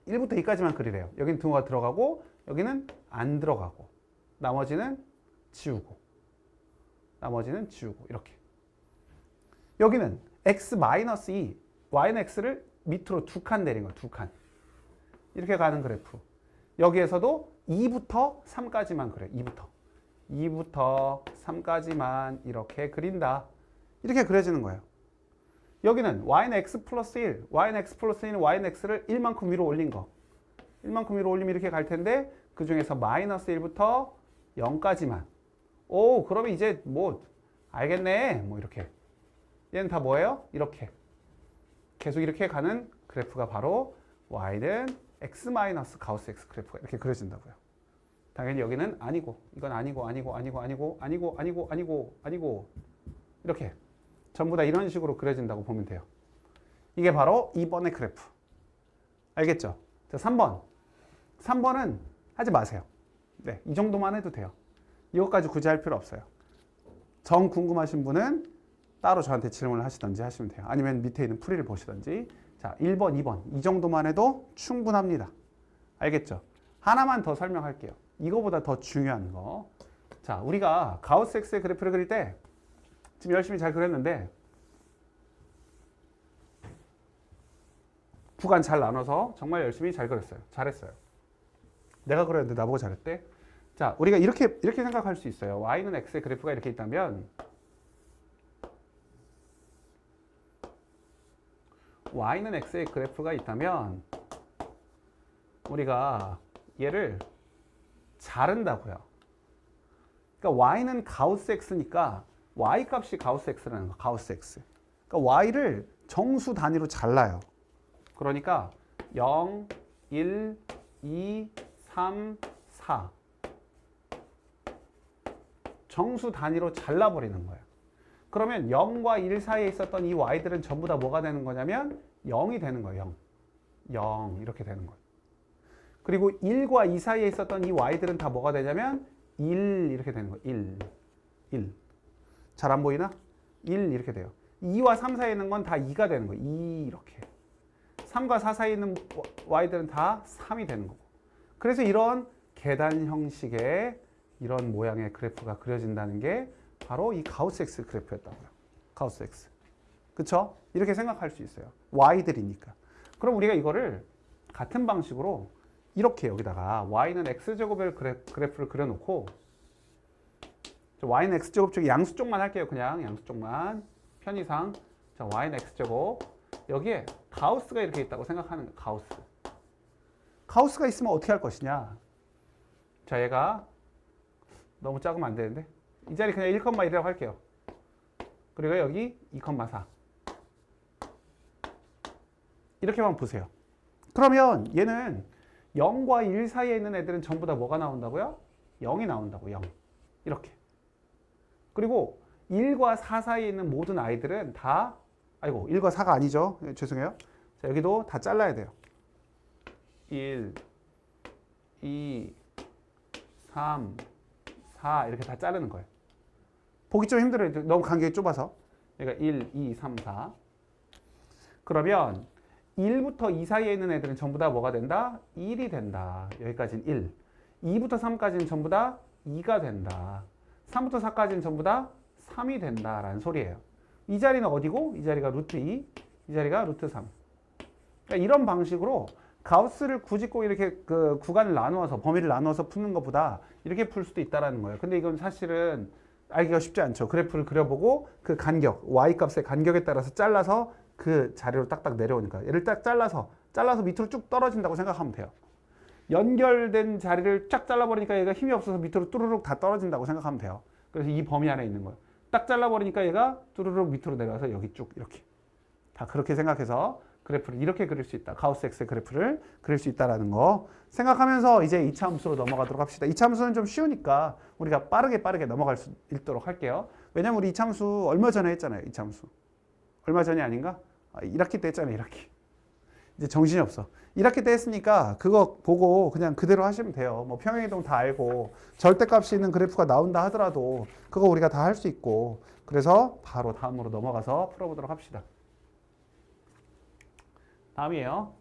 1부터 2까지만 그리래요. 여기는 등호가 들어가고 여기는 안 들어가고 나머지는 지우고 나머지는 지우고 이렇게. 여기는 x-2 y는 x를 밑으로 2칸 내린 거야. 2칸. 이렇게 가는 그래프. 여기에서도 2부터 3까지만 그래. 2부터 3까지만 이렇게 그린다. 이렇게 그려지는 거예요. 여기는 y는 x 플러스 1, y는 x 플러스 1은 y는 x를 1만큼 위로 올린 거. 1만큼 위로 올리면 이렇게 갈 텐데 그 중에서 마이너스 1부터 0까지만. 오, 그러면 이제 뭐 알겠네. 뭐 이렇게. 얘는 다 뭐예요? 이렇게. 계속 이렇게 가는 그래프가 바로 y는 x 마이너스 가우스 x 그래프가 이렇게 그려진다고요. 당연히 여기는 아니고, 이건 아니고 이렇게 전부 다 이런 식으로 그려진다고 보면 돼요. 이게 바로 2번의 그래프. 알겠죠? 자, 3번. 3번은 하지 마세요. 네, 이 정도만 해도 돼요. 이것까지 굳이 할 필요 없어요. 정 궁금하신 분은 따로 저한테 질문을 하시던지 하시면 돼요. 아니면 밑에 있는 풀이를 보시던지. 자, 1번, 2번. 이 정도만 해도 충분합니다. 알겠죠? 하나만 더 설명할게요. 이거보다 더 중요한 거. 자, 우리가 가우스 X의 그래프를 그릴 때 지금 열심히 잘 그렸는데 구간 잘 나눠서 정말 열심히 잘 그렸어요. 잘했어요. 내가 그렸는데 나보고 잘했대? 자, 우리가 이렇게 생각할 수 있어요. y는 x의 그래프가 이렇게 있다면 y는 x의 그래프가 있다면 우리가 얘를 자른다고요. 그러니까 y는 가우스 x니까 y 값이 가우스 x라는 거. 가우스 x. 그러니까 y를 정수 단위로 잘라요. 그러니까 0, 1, 2, 3, 4 정수 단위로 잘라버리는 거예요. 그러면 0과 1 사이에 있었던 이 y들은 전부 다 뭐가 되는 거냐면 0이 되는 거예요. 0 이렇게 되는 거예요. 그리고 1과 2 사이에 있었던 이 y들은 다 뭐가 되냐면 1 이렇게 되는 거예요. 1. 잘 안 보이나? 1 이렇게 돼요. 2와 3 사이에 있는 건 다 2가 되는 거예요. 2 이렇게. 3과 4 사이에 있는 y들은 다 3이 되는 거고. 그래서 이런 계단 형식의 이런 모양의 그래프가 그려진다는 게 바로 이 가우스 X 그래프였다고요. 가우스 X. 그쵸? 이렇게 생각할 수 있어요. y들이니까. 그럼 우리가 이거를 같은 방식으로 이렇게 여기다가 y는 x제곱의 그래프를 그려놓고 y는 x제곱 쪽에 양수 쪽만 할게요. 그냥 양수 쪽만. 편의상. 자, y는 x제곱. 여기에 가우스가 이렇게 있다고 생각하는 거예요. 가우스. 가우스가 있으면 어떻게 할 것이냐. 자, 얘가 너무 작으면 안 되는데 이 자리 그냥 1,1이라고 할게요. 그리고 여기 2,4 이렇게만 보세요. 그러면 얘는 0과 1 사이에 있는 애들은 전부 다 뭐가 나온다고요? 0이 나온다고. 0 이렇게. 그리고 1과 4 사이에 있는 모든 아이들은 다 1과 4가 아니죠. 죄송해요. 자, 여기도 다 잘라야 돼요. 1, 2, 3, 4 이렇게 다 자르는 거예요. 보기 좀 힘들어요. 너무 간격이 좁아서. 그러니까 1, 2, 3, 4. 그러면 1부터 2 사이에 있는 애들은 전부 다 뭐가 된다? 1이 된다. 여기까지는 1. 2부터 3까지는 전부 다 2가 된다. 3부터 4까지는 전부 다 3이 된다라는 소리예요. 이 자리는 어디고? 이 자리가 루트 2, 이 자리가 루트 3. 그러니까 이런 방식으로 가우스를 굳이 꼭 이렇게 그 구간을 나누어서 범위를 나누어서 푸는 것보다 이렇게 풀 수도 있다라는 거예요. 근데 이건 사실은 알기가 쉽지 않죠. 그래프를 그려보고 그 간격, y 값의 간격에 따라서 잘라서 그 자리로 딱딱 내려오니까 얘를 딱 잘라서 밑으로 쭉 떨어진다고 생각하면 돼요. 연결된 자리를 쫙 잘라버리니까 얘가 힘이 없어서 밑으로 뚜루룩 다 떨어진다고 생각하면 돼요. 그래서 이 범위 안에 있는 거예요. 딱 잘라버리니까 얘가 뚜루룩 밑으로 내려와서 여기 쭉 이렇게. 다 그렇게 생각해서 그래프를 이렇게 그릴 수 있다. 가우스 X의 그래프를 그릴 수 있다는 거 생각하면서 이제 2차 함수로 넘어가도록 합시다. 2차 함수는 좀 쉬우니까 우리가 빠르게 넘어갈 수 있도록 할게요. 왜냐면 우리 2차 함수 얼마 전에 했잖아요. 2차 함수. 얼마 전이 아닌가? 1학기 때 했잖아요. 1학기. 이제 정신이 없어. 1학기 때 했으니까 그거 보고 그냥 그대로 하시면 돼요. 뭐 평행이동 다 알고 절대값이 있는 그래프가 나온다 하더라도 그거 우리가 다 할 수 있고 그래서 바로 다음으로 넘어가서 풀어보도록 합시다. 다음이에요.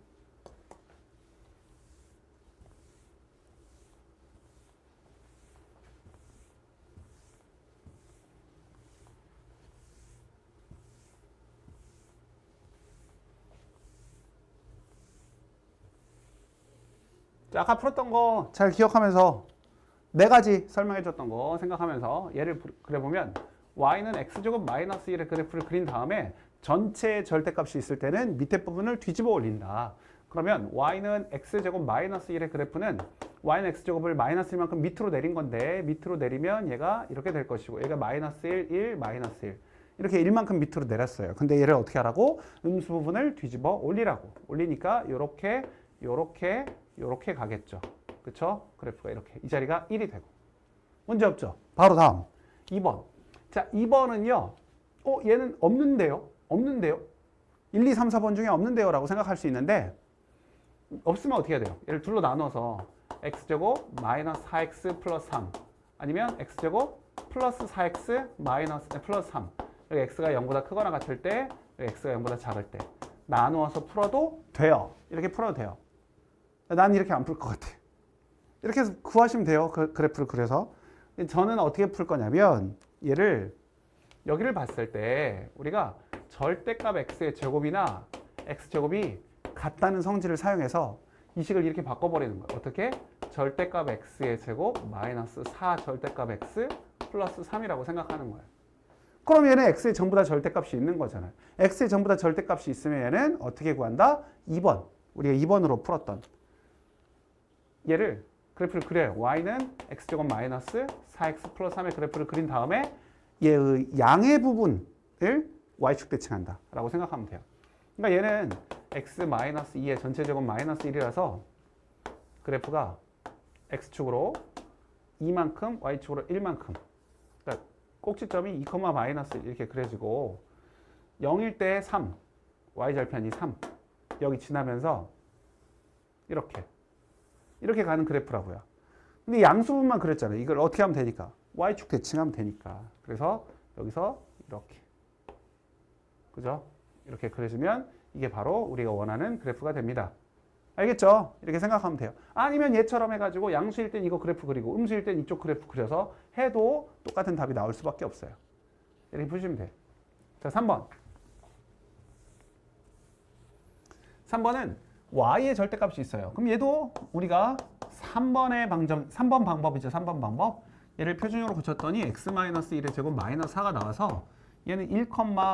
자, 아까 풀었던 거 잘 기억하면서 네 가지 설명해 줬던 거 생각하면서 얘를 그려보면 y는 x제곱 마이너스 1의 그래프를 그린 다음에 전체 절대값이 있을 때는 밑에 부분을 뒤집어 올린다. 그러면 y는 x제곱 마이너스 1의 그래프는 y는 x제곱을 마이너스 1만큼 밑으로 내린 건데 밑으로 내리면 얘가 이렇게 될 것이고 얘가 마이너스 1, 1, 마이너스 1 이렇게 1만큼 밑으로 내렸어요. 근데 얘를 어떻게 하라고? 음수 부분을 뒤집어 올리라고. 올리니까 요렇게 요렇게 요렇게 가겠죠. 그쵸? 그래프가 이렇게 이 자리가 1이 되고 문제 없죠? 바로 다음 2번. 자, 2번은요. 얘는 없는데요? 없는데요? 1, 2, 3, 4번 중에 없는데요? 라고 생각할 수 있는데 없으면 어떻게 해야 돼요? 얘를 둘로 나눠서 x제곱 마이너스 4x 플러스 3 아니면 x제곱 플러스 4x 마이너스 플러스 3 여기 x가 0보다 크거나 같을 때 여기 x가 0보다 작을 때 나누어서 풀어도 돼요. 이렇게 풀어도 돼요. 난 이렇게 안 풀 것 같아. 이렇게 해서 구하시면 돼요. 그 그래프를 그려서. 저는 어떻게 풀 거냐면 얘를 여기를 봤을 때 우리가 절대값 x의 제곱이나 x제곱이 같다는 성질을 사용해서 이 식을 이렇게 바꿔버리는 거예요. 어떻게? 절대값 x의 제곱 마이너스 4 절대값 x 플러스 3이라고 생각하는 거예요. 그럼 얘는 x의 전부 다 절대값이 있는 거잖아요. x의 전부 다 절대값이 있으면 얘는 어떻게 구한다? 2번. 우리가 2번으로 풀었던 얘를 그래프를 그려요. y는 x제곱 마이너스 4x 플러스 3의 그래프를 그린 다음에 얘의 양의 부분을 y축 대칭한다 라고 생각하면 돼요. 그러니까 얘는 x 마이너스 2의 전체 제곱 마이너스 1이라서 그래프가 x축으로 2만큼 y축으로 1만큼 그러니까 꼭지점이 2, 마이너스 1 이렇게 그려지고 0일 때 3 y절편이 3 여기 지나면서 이렇게 가는 그래프라고요. 근데 양수분만 그렸잖아요. 이걸 어떻게 하면 되니까? y축 대칭하면 되니까. 그래서 여기서 이렇게. 그죠? 이렇게 그려주면 이게 바로 우리가 원하는 그래프가 됩니다. 알겠죠? 이렇게 생각하면 돼요. 아니면 얘처럼 해가지고 양수일 땐 이거 그래프 그리고 음수일 땐 이쪽 그래프 그려서 해도 똑같은 답이 나올 수밖에 없어요. 이렇게 푸시면 돼요. 자, 3번. 3번은 y의 절대값이 있어요. 그럼 얘도 우리가 3번 방법이죠. 3번 방법. 얘를 표준형으로 붙였더니 x-1의 제곱 마이너스 4가 나와서 얘는 1,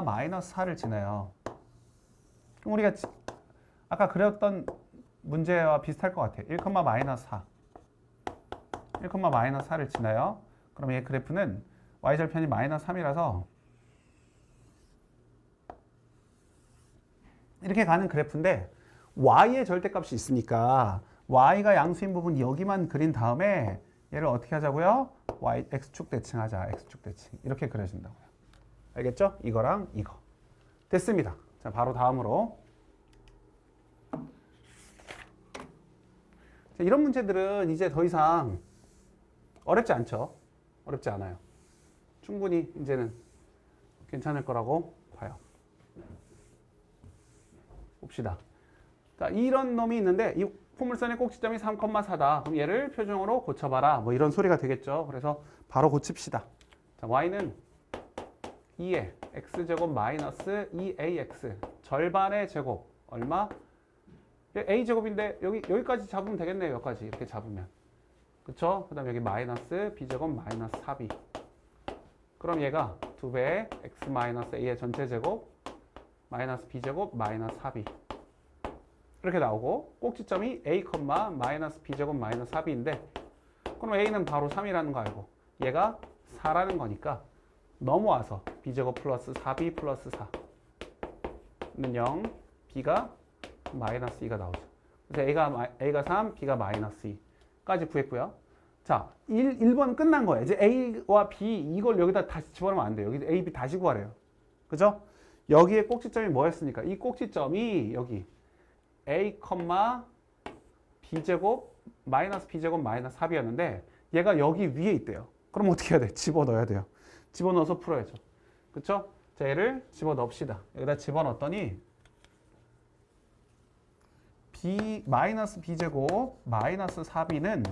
마이너스 4를 지나요. 그럼 우리가 아까 그렸던 문제와 비슷할 것 같아요. 1, 마이너스 4. 1, 마이너스 4를 지나요. 그럼 얘 그래프는 y절편이 마이너스 3이라서 이렇게 가는 그래프인데 y의 절대값이 있으니까 y가 양수인 부분 여기만 그린 다음에 얘를 어떻게 하자고요? x축 대칭하자. x축 대칭. 이렇게 그려진다고요. 알겠죠? 이거랑 이거. 됐습니다. 자, 바로 다음으로. 자, 이런 문제들은 이제 더 이상 어렵지 않죠? 어렵지 않아요. 충분히 이제는 괜찮을 거라고 봐요. 봅시다. 자, 이런 놈이 있는데 이 포물선의 꼭지점이 3,4다. 그럼 얘를 표준형으로 고쳐봐라. 뭐 이런 소리가 되겠죠. 그래서 바로 고칩시다. 자, y는 2의 x제곱 마이너스 2ax 절반의 제곱 얼마? a제곱인데 여기까지 잡으면 되겠네요. 여기까지 이렇게 잡으면. 그쵸? 그 다음에 여기 마이너스 b제곱 마이너스 4b. 그럼 얘가 2배의 x 마이너스 a의 전체 제곱 마이너스 b제곱 마이너스 4b. 이렇게 나오고 꼭지점이 a, 마이너스 b제곱 마이너스 4b인데 그럼 a는 바로 3이라는 거 알고 얘가 4라는 거니까 넘어와서 b제곱 플러스 4b 플러스 4는 0, b가 마이너스 2가 나오죠. 그래서 a가 3, b가 마이너스 2까지 구했고요. 자, 1번 끝난 거예요. 이제 a와 b 이걸 여기다 다시 집어넣으면 안 돼요. 여기 a, b 다시 구하래요. 그죠? 여기에 꼭지점이 뭐였습니까? 이 꼭지점이 여기 a, b제곱 마이너스 b제곱 마이너스 4b였는데 얘가 여기 위에 있대요. 그럼 어떻게 해야 돼? 집어넣어야 돼요. 집어넣어서 풀어야죠. 그쵸? 자, 얘를 집어넣읍시다. 여기다 집어넣었더니 마이너스 b제곱 마이너스 4b는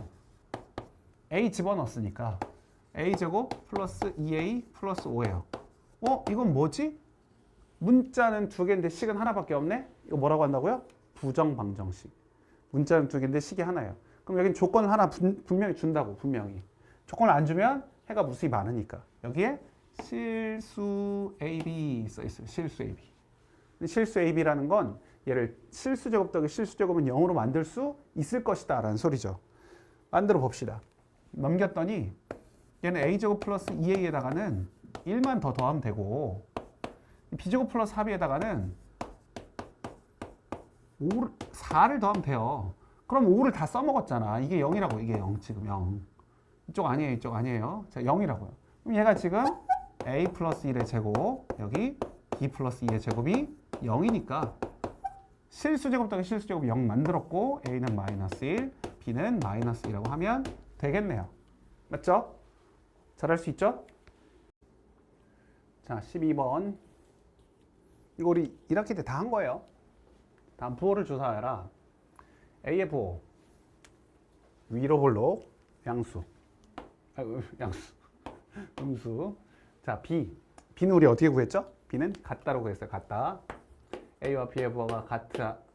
a 집어넣었으니까 a제곱 플러스 2a 플러스 5예요. 이건 뭐지? 문자는 두 개인데 식은 하나밖에 없네? 이거 뭐라고 한다고요? 부정방정식. 문자는 두 개인데 식이 하나예요. 그럼 여긴 조건을 하나 분명히 준다고, 분명히. 조건을 안 주면 해가 무수히 많으니까. 여기에 실수 AB 써 있어요. 실수 AB. 실수 AB라는 건 얘를 실수제곱 더하기 실수제곱은 0으로 만들 수 있을 것이다 라는 소리죠. 만들어 봅시다. 넘겼더니 얘는 A제곱 플러스 2A에다가는 1만 더 더하면 되고 B제곱 플러스 4B에다가는 4를 더하면 돼요. 그럼 5를 다 써먹었잖아. 이게 0이라고. 이게 0 지금 0. 이쪽 아니에요. 이쪽 아니에요. 자, 0이라고요. 그럼 얘가 지금 A 플러스 1의 제곱 여기 B 플러스 2의 제곱이 0이니까 실수제곱 더하기 실수제곱 0 만들었고 A는 마이너스 1, B는 마이너스 2라고 하면 되겠네요. 맞죠? 잘할 수 있죠? 자, 12번. 이거 우리 1학기 때 다 한 거예요. 다음 부호를 조사하라. A의 부호. 위로 볼록 양수. 양수. 음수. 자, B. B는 우리 어떻게 구했죠? B는 같다로 구했어요. 같다. A와 B의 부호가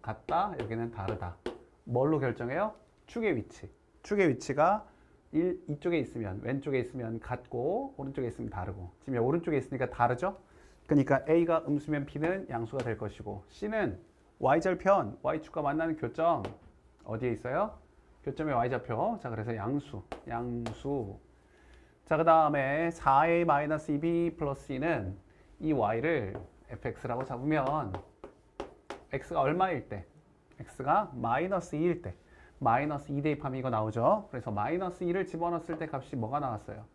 같다. 여기는 다르다. 뭘로 결정해요? 축의 위치. 축의 위치가 이쪽에 있으면 왼쪽에 있으면 같고 오른쪽에 있으면 다르고 지금 오른쪽에 있으니까 다르죠? 그러니까 A가 음수면 B는 양수가 될 것이고 C는 Y절편, Y축과 만나는 교점 어디에 있어요? 교점의 Y좌표. 자, 그래서 양수. 자, 그 다음에 4A-2B 플러스 2는 이 Y를 fx라고 잡으면 x가 얼마일 때? x가 마이너스 2일 때. 마이너스 2 대입하면 이거 나오죠? 그래서 마이너스 2를 집어넣었을 때 값이 뭐가 나왔어요?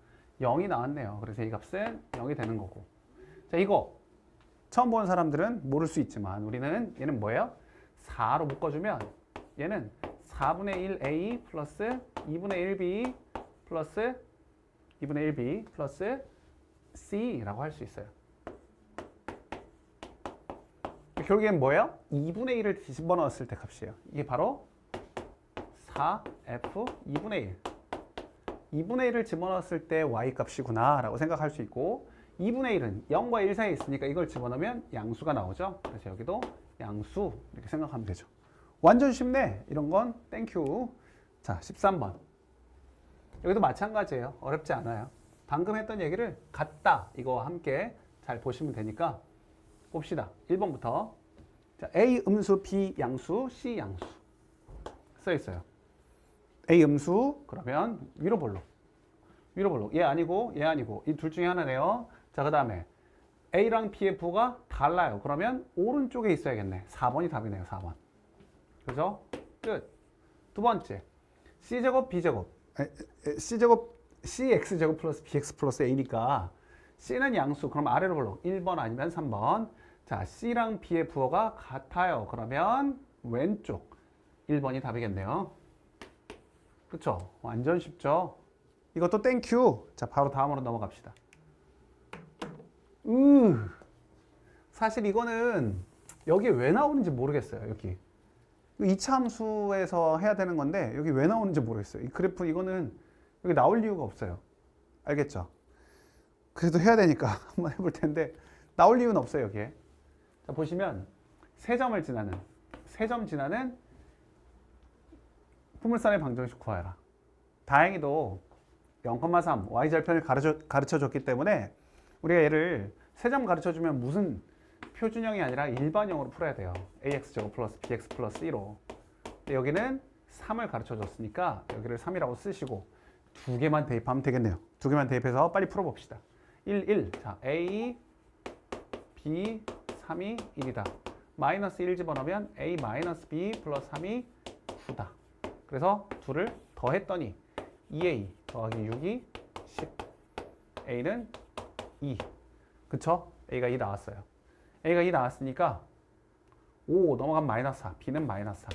0이 나왔네요. 그래서 이 값은 0이 되는 거고. 자, 이거 처음 보는 사람들은 모를 수 있지만 우리는 얘는 뭐예요? 4로 묶어주면 얘는 4분의 1a 플러스 2분의 1b 플러스 2분의 1b 플러스 c라고 할 수 있어요. 결국엔 뭐예요? 2분의 1을 뒤집어 넣었을 때 값이에요. 이게 바로 4f 2분의 1. 2분의 1을 집어넣었을 때 y 값이구나 라고 생각할 수 있고 2분의 1은 0과 1 사이에 있으니까 이걸 집어넣으면 양수가 나오죠. 그래서 여기도 양수 이렇게 생각하면 되죠. 완전 쉽네. 이런 건 땡큐. 자, 13번. 여기도 마찬가지예요. 어렵지 않아요. 방금 했던 얘기를 같다 이거와 함께 잘 보시면 되니까 봅시다. 1번부터. 자, A 음수, B 양수, C 양수 써 있어요. A 음수 그러면 위로 볼록. 얘 아니고 이 둘 중에 하나네요. 자, 그 다음에 A랑 B의 부호가 달라요. 그러면 오른쪽에 있어야겠네. 4번이 답이네요. 4번. 그죠? 끝. 두 번째. C제곱, B제곱. C제곱, CX제곱 플러스 BX 플러스 A니까 C는 양수. 그럼 아래로 볼록. 1번 아니면 3번. 자, C랑 B의 부호가 같아요. 그러면 왼쪽. 1번이 답이겠네요. 그쵸? 완전 쉽죠? 이것도 땡큐. 자, 바로 다음으로 넘어갑시다. 사실 이거는 여기 왜 나오는지 모르겠어요. 여기 2차 함수에서 해야 되는 건데 여기 왜 나오는지 모르겠어요. 이 그래프 이거는 여기 나올 이유가 없어요. 알겠죠? 그래도 해야 되니까 한번 해볼 텐데 나올 이유는 없어요. 여기에. 자, 보시면 세 점 지나는 포물선의 방정식 구하라. 다행히도 0,3 y절편을 가르쳐줬기 때문에 우리가 얘를 세 점 가르쳐주면 무슨 표준형이 아니라 일반형으로 풀어야 돼요. ax제곱 플러스 bx 플러스 1로. 근데 여기는 3을 가르쳐줬으니까 여기를 3이라고 쓰시고 두 개만 대입하면 되겠네요. 두 개만 대입해서 빨리 풀어봅시다. 1. 자, a, b, 3이 1이다. 마이너스 1 집어넣으면 a 마이너스 b 플러스 3이 9다. 그래서 둘을 더했더니 2a 더하기 6이 10. a는 2. 그쵸? a가 2 나왔어요. a가 2 나왔으니까 5 넘어가면 마이너스 4. b는 마이너스 3.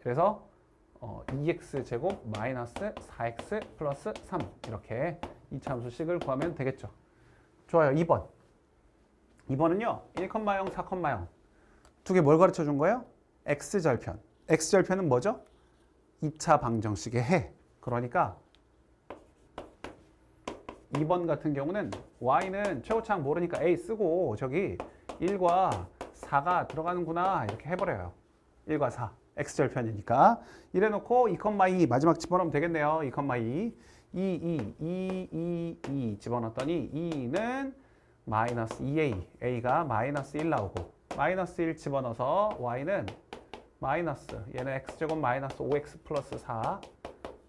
그래서 2x제곱 마이너스 4x 플러스 3 이렇게 2차 함수식을 구하면 되겠죠. 좋아요. 2번. 2번은요. 1,0, 4,0 두 개 뭘 가르쳐 준 거예요? x절편. x절편은 뭐죠? 2차 방정식의 해. 그러니까 2번 같은 경우는 y는 최고차항 모르니까 a 쓰고 저기 1과 4가 들어가는구나 이렇게 해버려요. 1과 4. x절편이니까. 이래놓고 2,2 마지막 집어넣으면 되겠네요. 2,2. 2 집어넣었더니 2는 마이너스 2a, a가 마이너스 1 나오고 마이너스 1 집어넣어서 y는 마이너스, 얘는 x제곱 마이너스 5x 플러스 4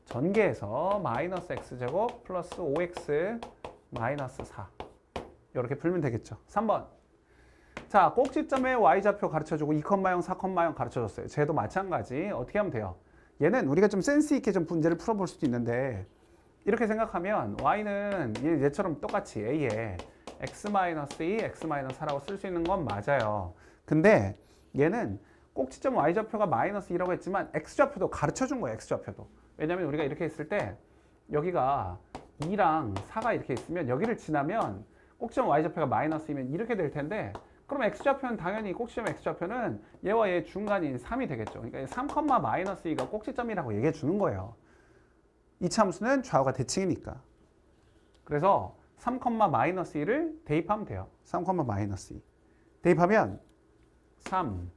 전개해서 마이너스 x제곱 플러스 5x 마이너스 4 이렇게 풀면 되겠죠. 3번. 자, 꼭지점에 y좌표 가르쳐주고 2,0, 4,0 가르쳐줬어요. 쟤도 마찬가지. 어떻게 하면 돼요? 얘는 우리가 좀 센스 있게 좀 문제를 풀어볼 수도 있는데 이렇게 생각하면 y는 얘처럼 똑같이 a에 x-2, x-4라고 쓸 수 있는 건 맞아요. 근데 얘는 꼭지점 y좌표가 마이너스 2라고 했지만 x좌표도 가르쳐준 거예요. x좌표도. 왜냐면 우리가 이렇게 했을 때 여기가 2랑 4가 이렇게 있으면 여기를 지나면 꼭지점 y좌표가 마이너스이면 이렇게 될 텐데 그럼 x좌표는 당연히 꼭지점 x좌표는 얘와 얘 중간인 3이 되겠죠. 그러니까 3,-2가 꼭지점이라고 얘기해 주는 거예요. 이 참수는 좌우가 대칭이니까. 그래서 3,-1을 대입하면 돼요. 3,-2. 대입하면 3,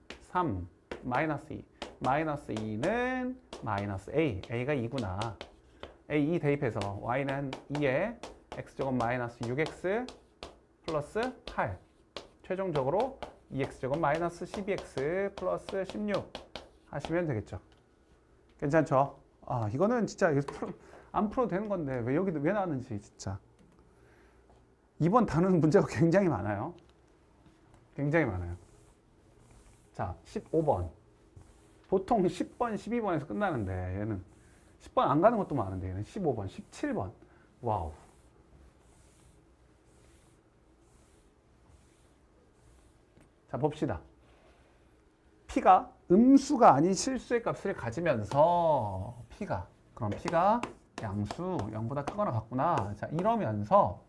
마이너스 2. 마이너스 2는 마이너스 a. a가 2구나. a 2 대입해서 y는 2에 x제곱 마이너스 6x 플러스 8. 최종적으로 2x제곱 마이너스 12x 플러스 16 하시면 되겠죠. 괜찮죠? 아, 이거는 진짜 안 풀어도 되는 건데 왜 여기도 왜 나왔는지 진짜. 이번 다루는 문제가 굉장히 많아요. 굉장히 많아요. 자, 15번. 보통 10번, 12번에서 끝나는데 얘는 10번 안 가는 것도 많은데 얘는 15번, 17번. 와우. 자, 봅시다. P가 음수가 아닌 실수의 값을 가지면서 그럼 P가 양수 0보다 크거나 같구나. 자, 이러면서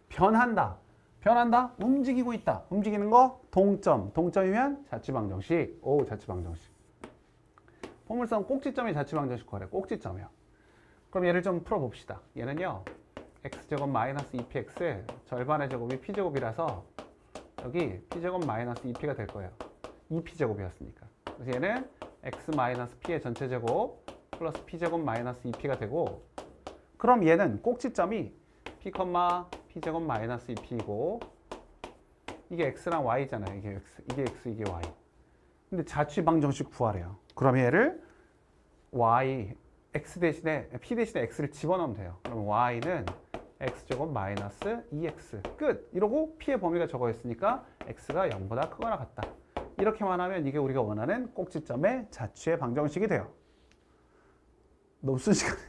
변한다. 움직이고 있다. 움직이는 거 동점. 동점이면 자취방정식. 오, 자취방정식. 포물선 꼭지점이 자취방정식 구하래. 꼭지점이요. 그럼 얘를 좀 풀어봅시다. 얘는요. x제곱 마이너스 2px 절반의 제곱이 p제곱이라서 여기 p제곱 마이너스 2p가 될 거예요. 2p제곱이었으니까. 그래서 얘는 x 마이너스 p의 전체 제곱 플러스 p제곱 마이너스 2p가 되고 그럼 얘는 꼭지점이 p, p제곱 마이너스 2p이고 이게 x랑 y잖아요. 이게 x, 이게 y. 근데 자취방정식 구하래요. 그럼 얘를 x 대신에 p 대신에 x를 집어넣으면 돼요. 그럼 y는 x제곱 마이너스 2x 끝! 이러고 p의 범위가 저거였으니까 x가 0보다 크거나 같다. 이렇게만 하면 이게 우리가 원하는 꼭지점의 자취의 방정식이 돼요. 너무 순식간에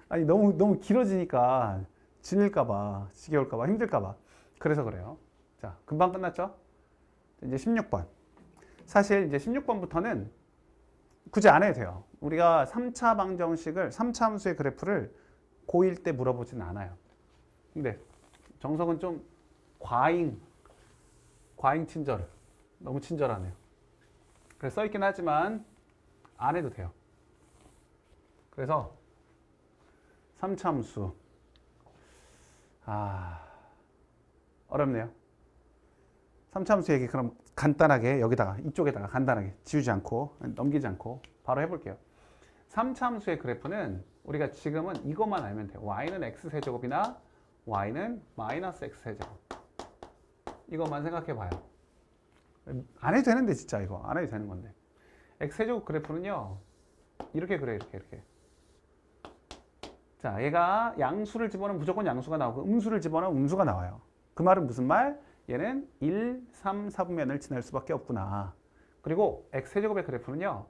아니 너무 길어지니까 질릴까봐, 지겨울까봐, 힘들까봐 그래서 그래요. 자, 금방 끝났죠? 이제 16번. 사실 이제 16번부터는 굳이 안 해도 돼요. 우리가 3차 방정식을 3차 함수의 그래프를 고1 때 물어보진 않아요. 근데 정석은 좀 과잉 친절. 너무 친절하네요. 그래서 써있긴 하지만 안 해도 돼요. 그래서 3차 함수. 어렵네요. 3차 함수 얘기 그럼 간단하게 여기다가 이쪽에다가 간단하게 지우지 않고 넘기지 않고 바로 해볼게요. 3차 함수의 그래프는 우리가 지금은 이것만 알면 돼요. y는 x세제곱이나 y는 마이너스 x세제곱. 이것만 생각해 봐요. 안 해도 되는데 진짜 이거 안 해도 되는 건데. x세제곱 그래프는요. 이렇게 그래요. 이렇게. 자, 얘가 양수를 집어넣으면 무조건 양수가 나오고 음수를 집어넣으면 음수가 나와요. 그 말은 무슨 말? 얘는 1, 3, 4분면을 지날 수밖에 없구나. 그리고 x세제곱의 그래프는요.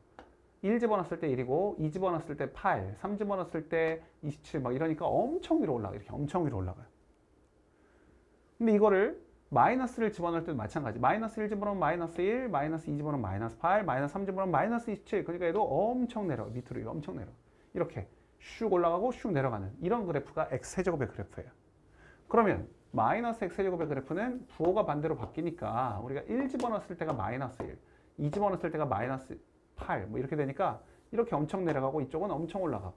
1 집어넣었을 때 1이고 2 집어넣었을 때 8, 3 집어넣었을 때 27 막 이러니까 엄청 위로 올라가요. 이렇게 엄청 위로 올라가요. 근데 이거를 마이너스를 집어넣을 때도 마찬가지. 마이너스 1 집어넣으면 마이너스 1, 마이너스 2 집어넣으면 마이너스 8, 마이너스 3 집어넣으면 마이너스 27. 그러니까 얘도 엄청 내려. 밑으로 엄청 내려. 이렇게 슉 올라가고 슉 내려가는 이런 그래프가 x세제곱의 그래프예요. 그러면 마이너스 x세제곱의 그래프는 부호가 반대로 바뀌니까 우리가 1 집어넣었을 때가 마이너스 1, 2 집어넣었을 때가 마이너스 8, 뭐 이렇게 되니까 이렇게 엄청 내려가고 이쪽은 엄청 올라가고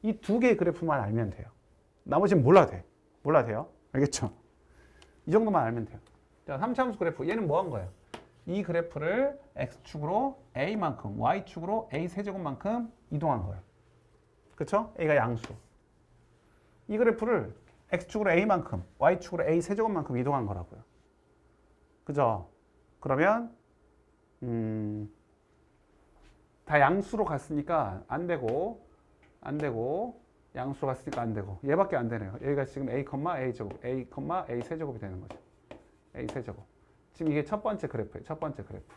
이 두 개의 그래프만 알면 돼요. 나머지는 몰라도 돼. 몰라도 돼요. 알겠죠? 이 정도만 알면 돼요. 자, 3차 함수 그래프 얘는 뭐 한 거예요? 이 그래프를 x축으로 a만큼, y축으로 a 세제곱만큼 이동한 거예요. 그쵸? a가 양수. 이 그래프를 x축으로 a만큼, y축으로 a 세제곱만큼 이동한 거라고요. 그죠? 그러면 다 양수로 갔으니까 안 되고 양수로 갔으니까 안 되고 얘밖에 안 되네요. 여기가 지금 a, a 제곱, a, a 세제곱이 되는 거죠. a 세제곱. 지금 이게 첫 번째 그래프예요. 첫 번째 그래프.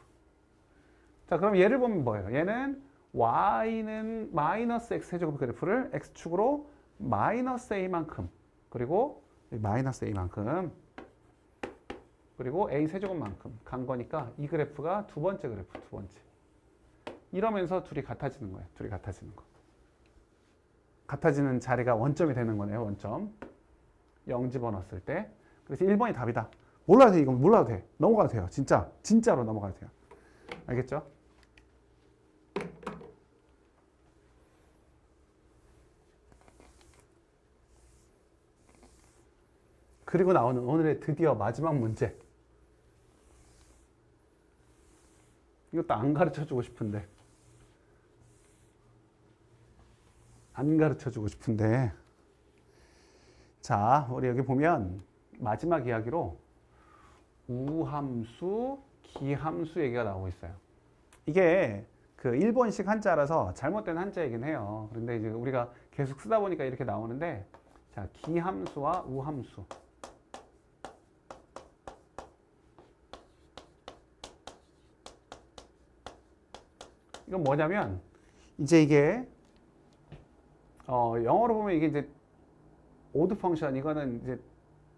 자, 그럼 얘를 보면 뭐예요? 얘는 y는 마이너스 x 세제곱 그래프를 x축으로 마이너스 a만큼 그리고 마이너스 a만큼 그리고 a 세제곱만큼 간 거니까 이 그래프가 두 번째 그래프, 두 번째. 이러면서 둘이 같아지는 거예요. 둘이 같아지는 거. 같아지는 자리가 원점이 되는 거네요. 원점. 0 집어넣었을 때. 그래서 1번이 답이다. 몰라도 돼. 이건 몰라도 돼. 넘어가도 돼요. 진짜로 넘어가도 돼요. 알겠죠? 그리고 나오는 오늘의 드디어 마지막 문제. 이것도 안 가르쳐주고 싶은데. 자, 우리 여기 보면 마지막 이야기로 우함수, 기함수 얘기가 나오고 있어요. 이게 그 일본식 한자라서 잘못된 한자이긴 해요. 그런데 이제 우리가 계속 쓰다 보니까 이렇게 나오는데, 자, 기함수와 우함수. 이건 뭐냐면, 이제 이게, 영어로 보면 이게 이제 오드 펑션, 이거는 이제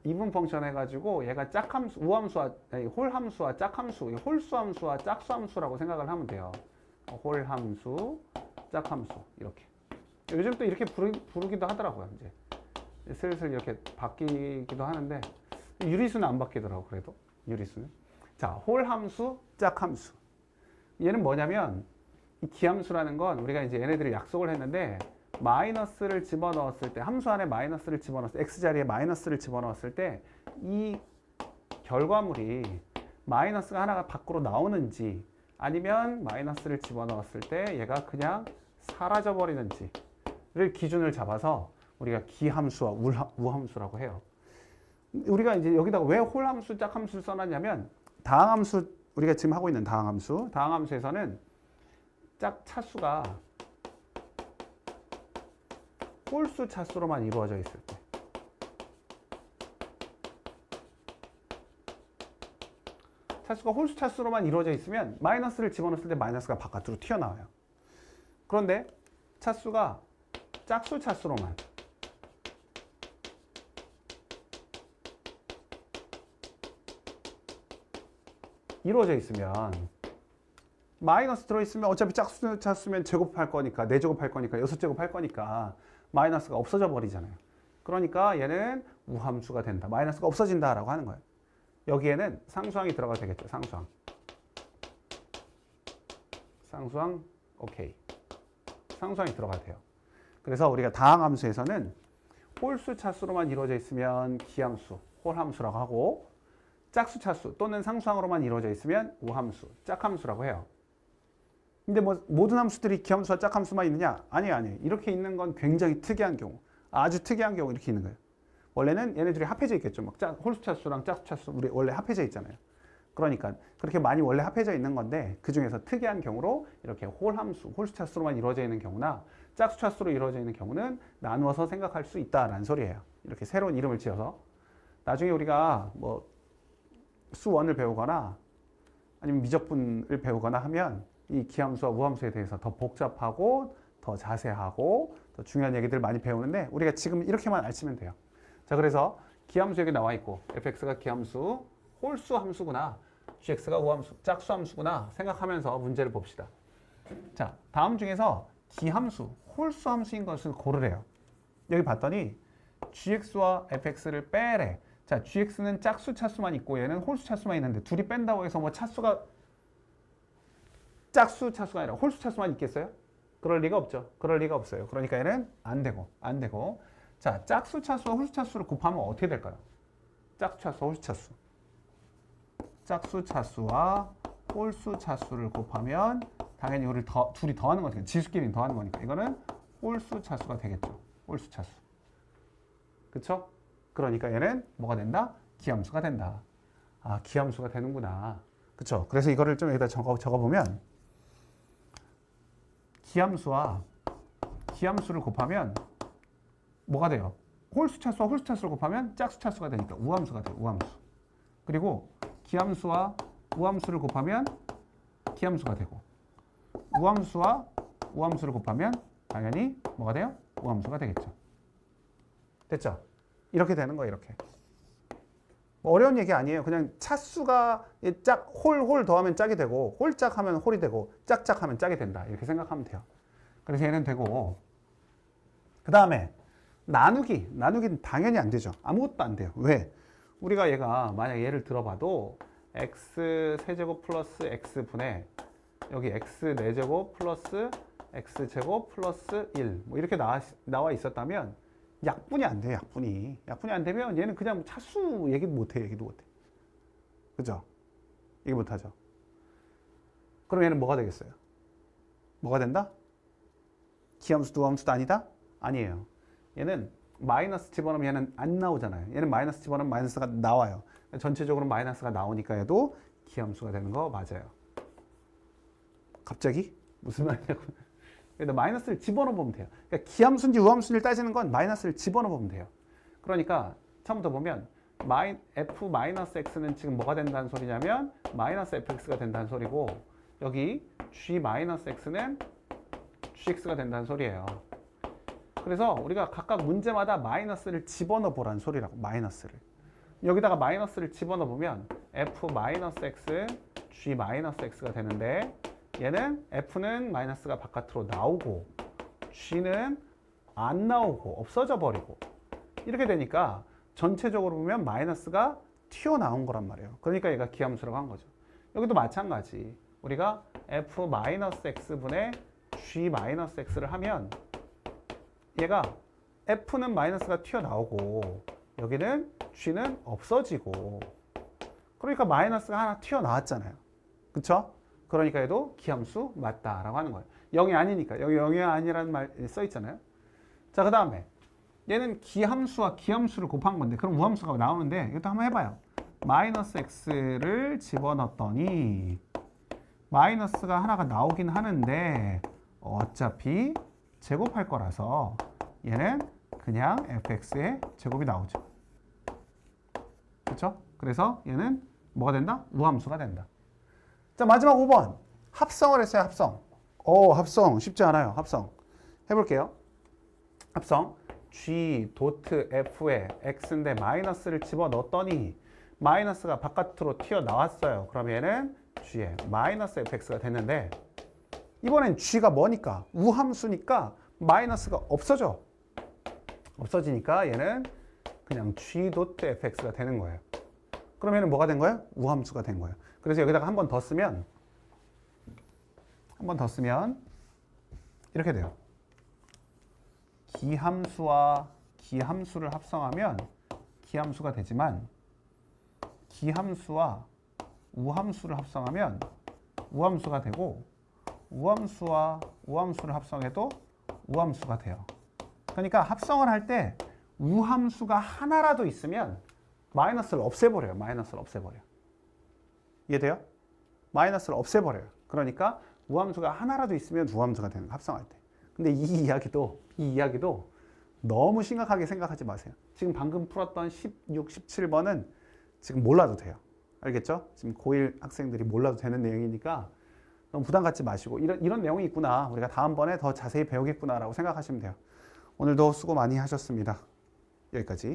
이분 펑션 해가지고 얘가 짝함수, 우함수와, 아니, 홀함수와 짝함수, 홀수함수와 짝수함수라고 생각을 하면 돼요. 홀함수, 짝함수, 이렇게. 요즘 또 이렇게 부르기도 하더라고요, 이제. 슬슬 이렇게 바뀌기도 하는데, 유리수는 안 바뀌더라고, 그래도. 유리수는. 자, 홀함수, 짝함수. 얘는 뭐냐면, 이 기함수라는 건 우리가 이제 얘네들이 약속을 했는데, 마이너스를 집어넣었을 때, 함수 안에 마이너스를 집어넣었을 때, x자리에 마이너스를 집어넣었을 때, 이 결과물이 마이너스가 하나가 밖으로 나오는지, 아니면 마이너스를 집어넣었을 때 얘가 그냥 사라져 버리는지를 기준을 잡아서 우리가 기함수와 우함수라고 해요. 우리가 이제 여기다가 왜 홀함수, 짝함수를 써놨냐면, 다항함수, 우리가 지금 하고 있는 다항함수에서는 차수가 홀수 차수로만 이루어져 있을 때, 차수가 홀수 차수로만 이루어져 있으면 마이너스를 집어넣었을 때 마이너스가 바깥으로 튀어나와요. 그런데 차수가 짝수 차수로만, 이루어져 있으면, 마이너스 들어있으면 어차피 짝수 차수면 제곱할 거니까, 4제곱할 거니까, 6제곱할 거니까 마이너스가 없어져 버리잖아요. 그러니까 얘는 우함수가 된다. 마이너스가 없어진다라고 하는 거예요. 여기에는 상수항이 들어가도 되겠죠. 상수항 오케이. 상수항이 들어가도 돼요. 그래서 우리가 다항함수에서는 홀수 차수로만 이루어져 있으면 기함수, 홀함수라고 하고, 짝수 차수 또는 상수항으로만 이루어져 있으면 우함수, 짝함수라고 해요. 근데 뭐 모든 함수들이 기함수와 짝함수만 있느냐? 아니에요. 이렇게 있는 건 굉장히 특이한 경우, 아주 특이한 경우 이렇게 있는 거예요. 원래는 얘네들이 합해져 있겠죠. 막 홀수 차수랑 짝수 차수 우리 원래 합해져 있잖아요. 그러니까 그렇게 많이 원래 합해져 있는 건데, 그 중에서 특이한 경우로 이렇게 홀함수, 홀수 차수로만 이루어져 있는 경우나 짝수 차수로 이루어져 있는 경우는 나누어서 생각할 수 있다라는 소리예요. 이렇게 새로운 이름을 지어서 나중에 우리가 뭐 수원을 배우거나 아니면 미적분을 배우거나 하면 이 기함수와 우함수에 대해서 더 복잡하고 더 자세하고 더 중요한 얘기들 많이 배우는데, 우리가 지금 이렇게만 알시면 돼요. 자, 그래서 기함수 여기 나와 있고, fx가 기함수, 홀수 함수구나, gx가 우함수, 짝수 함수구나 생각하면서 문제를 봅시다. 자, 다음 중에서 기함수, 홀수 함수인 것을 고르래요. 여기 봤더니 gx와 fx를 빼래. 자, gx는 짝수 차수만 있고 얘는 홀수 차수만 있는데, 둘이 뺀다고 해서 뭐 차수가 짝수 차수가 아니라 홀수 차수만 있겠어요? 그럴 리가 없죠. 그럴 리가 없어요. 그러니까 얘는 안 되고. 자, 짝수 차수와 홀수 차수를 곱하면 어떻게 될까요? 짝수 차수와 홀수 차수. 짝수 차수와 홀수 차수를 곱하면 당연히 우리 둘이 더하는 거니까 지수끼리 더하는 거니까 이거는 홀수 차수가 되겠죠. 홀수 차수. 그쵸? 그러니까 얘는 뭐가 된다? 기함수가 된다. 아, 기함수가 되는구나. 그쵸? 그래서 이거를 좀 여기다 적어보면 기함수를 곱하면 뭐가 돼요? 홀수 차수와 홀수 차수를 곱하면 짝수 차수가 되니까 우함수가 돼요. 우함수. 그리고 기함수와 우함수를 곱하면 기함수가 되고 우함수와 우함수를 곱하면 당연히 뭐가 돼요? 우함수가 되겠죠. 됐죠? 이렇게 되는 거예요. 이렇게. 뭐 어려운 얘기 아니에요. 그냥 차수가 홀 더하면 짝이 되고 홀짝 하면 홀이 되고 짝짝 하면 짝이 된다. 이렇게 생각하면 돼요. 그래서 얘는 되고 그 다음에 나누기는 당연히 안 되죠. 아무것도 안 돼요. 왜? 우리가 얘가 만약 얘를 들어봐도 x 세제곱 플러스 x 분의 여기 x 4제곱 플러스 x 제곱 플러스 1 뭐 이렇게 나와 있었다면 약분이 안 돼요. 약분이 안 되면 얘는 그냥 차수 얘기도 못해. 그죠? 얘기 못하죠. 그럼 얘는 뭐가 되겠어요? 뭐가 된다? 기함수도 우함수도 아니다? 아니에요. 얘는 마이너스 집어넣으면 얘는 안 나오잖아요. 얘는 마이너스 집어넣으면 마이너스가 나와요. 전체적으로 마이너스가 나오니까 얘도 기함수가 되는 거 맞아요. 갑자기? 무슨 말이냐고. 그래서 마이너스를 집어넣어 보면 돼요. 그러니까 기함수인지 우함수인지를 따지는 건 마이너스를 집어넣어 보면 돼요. 그러니까 처음부터 보면 f-x는 지금 뭐가 된다는 소리냐면 마이너스 fx가 된다는 소리고 여기 g-x는 gx가 된다는 소리예요. 그래서 우리가 각각 문제마다 마이너스를 집어넣어 보라는 소리라고. 마이너스를. 여기다가 마이너스를 집어넣어 보면 f-x, g-x가 되는데 얘는 f는 마이너스가 바깥으로 나오고 g는 안 나오고 없어져 버리고 이렇게 되니까 전체적으로 보면 마이너스가 튀어나온 거란 말이에요. 그러니까 얘가 기함수라고 한 거죠. 여기도 마찬가지. 우리가 f-x분의 g-x를 하면 얘가 f는 마이너스가 튀어나오고 여기는 g는 없어지고 그러니까 마이너스가 하나 튀어나왔잖아요. 그쵸? 그러니까 얘도 기함수 맞다라고 하는 거예요. 0이 아니니까. 여기 0이 아니라는 말 써있잖아요. 자, 그 다음에 얘는 기함수와 기함수를 곱한 건데 그럼 우함수가 나오는데 이것도 한번 해봐요. 마이너스 x를 집어넣었더니 마이너스가 하나가 나오긴 하는데 어차피 제곱할 거라서 얘는 그냥 fx의 제곱이 나오죠. 그렇죠? 그래서 얘는 뭐가 된다? 우함수가 된다. 자, 마지막 5번. 합성을 했어요. 합성 쉽지 않아요. 합성 해볼게요. 합성 g 도트 f에 x인데 마이너스를 집어넣었더니 마이너스가 바깥으로 튀어나왔어요. 그럼 얘는 g에 마이너스 fx가 됐는데 이번엔 g가 뭐니까? 우함수니까 마이너스가 없어지니까 얘는 그냥 g 도트 fx가 되는 거예요. 그럼 얘는 뭐가 된 거예요? 우함수가 된 거예요. 그래서 여기다가 한 번 더 쓰면 이렇게 돼요. 기함수와 기함수를 합성하면 기함수가 되지만 기함수와 우함수를 합성하면 우함수가 되고 우함수와 우함수를 합성해도 우함수가 돼요. 그러니까 합성을 할 때 우함수가 하나라도 있으면 마이너스를 없애버려요. 이해돼요? 마이너스를 없애버려요. 그러니까 우함수가 하나라도 있으면 우함수가 되는 거예요. 합성할 때. 근데 이 이야기도 너무 심각하게 생각하지 마세요. 지금 방금 풀었던 16, 17번은 지금 몰라도 돼요. 알겠죠? 지금 고1 학생들이 몰라도 되는 내용이니까 너무 부담 갖지 마시고 이런 내용이 있구나. 우리가 다음번에 더 자세히 배우겠구나라고 생각하시면 돼요. 오늘도 수고 많이 하셨습니다. 여기까지.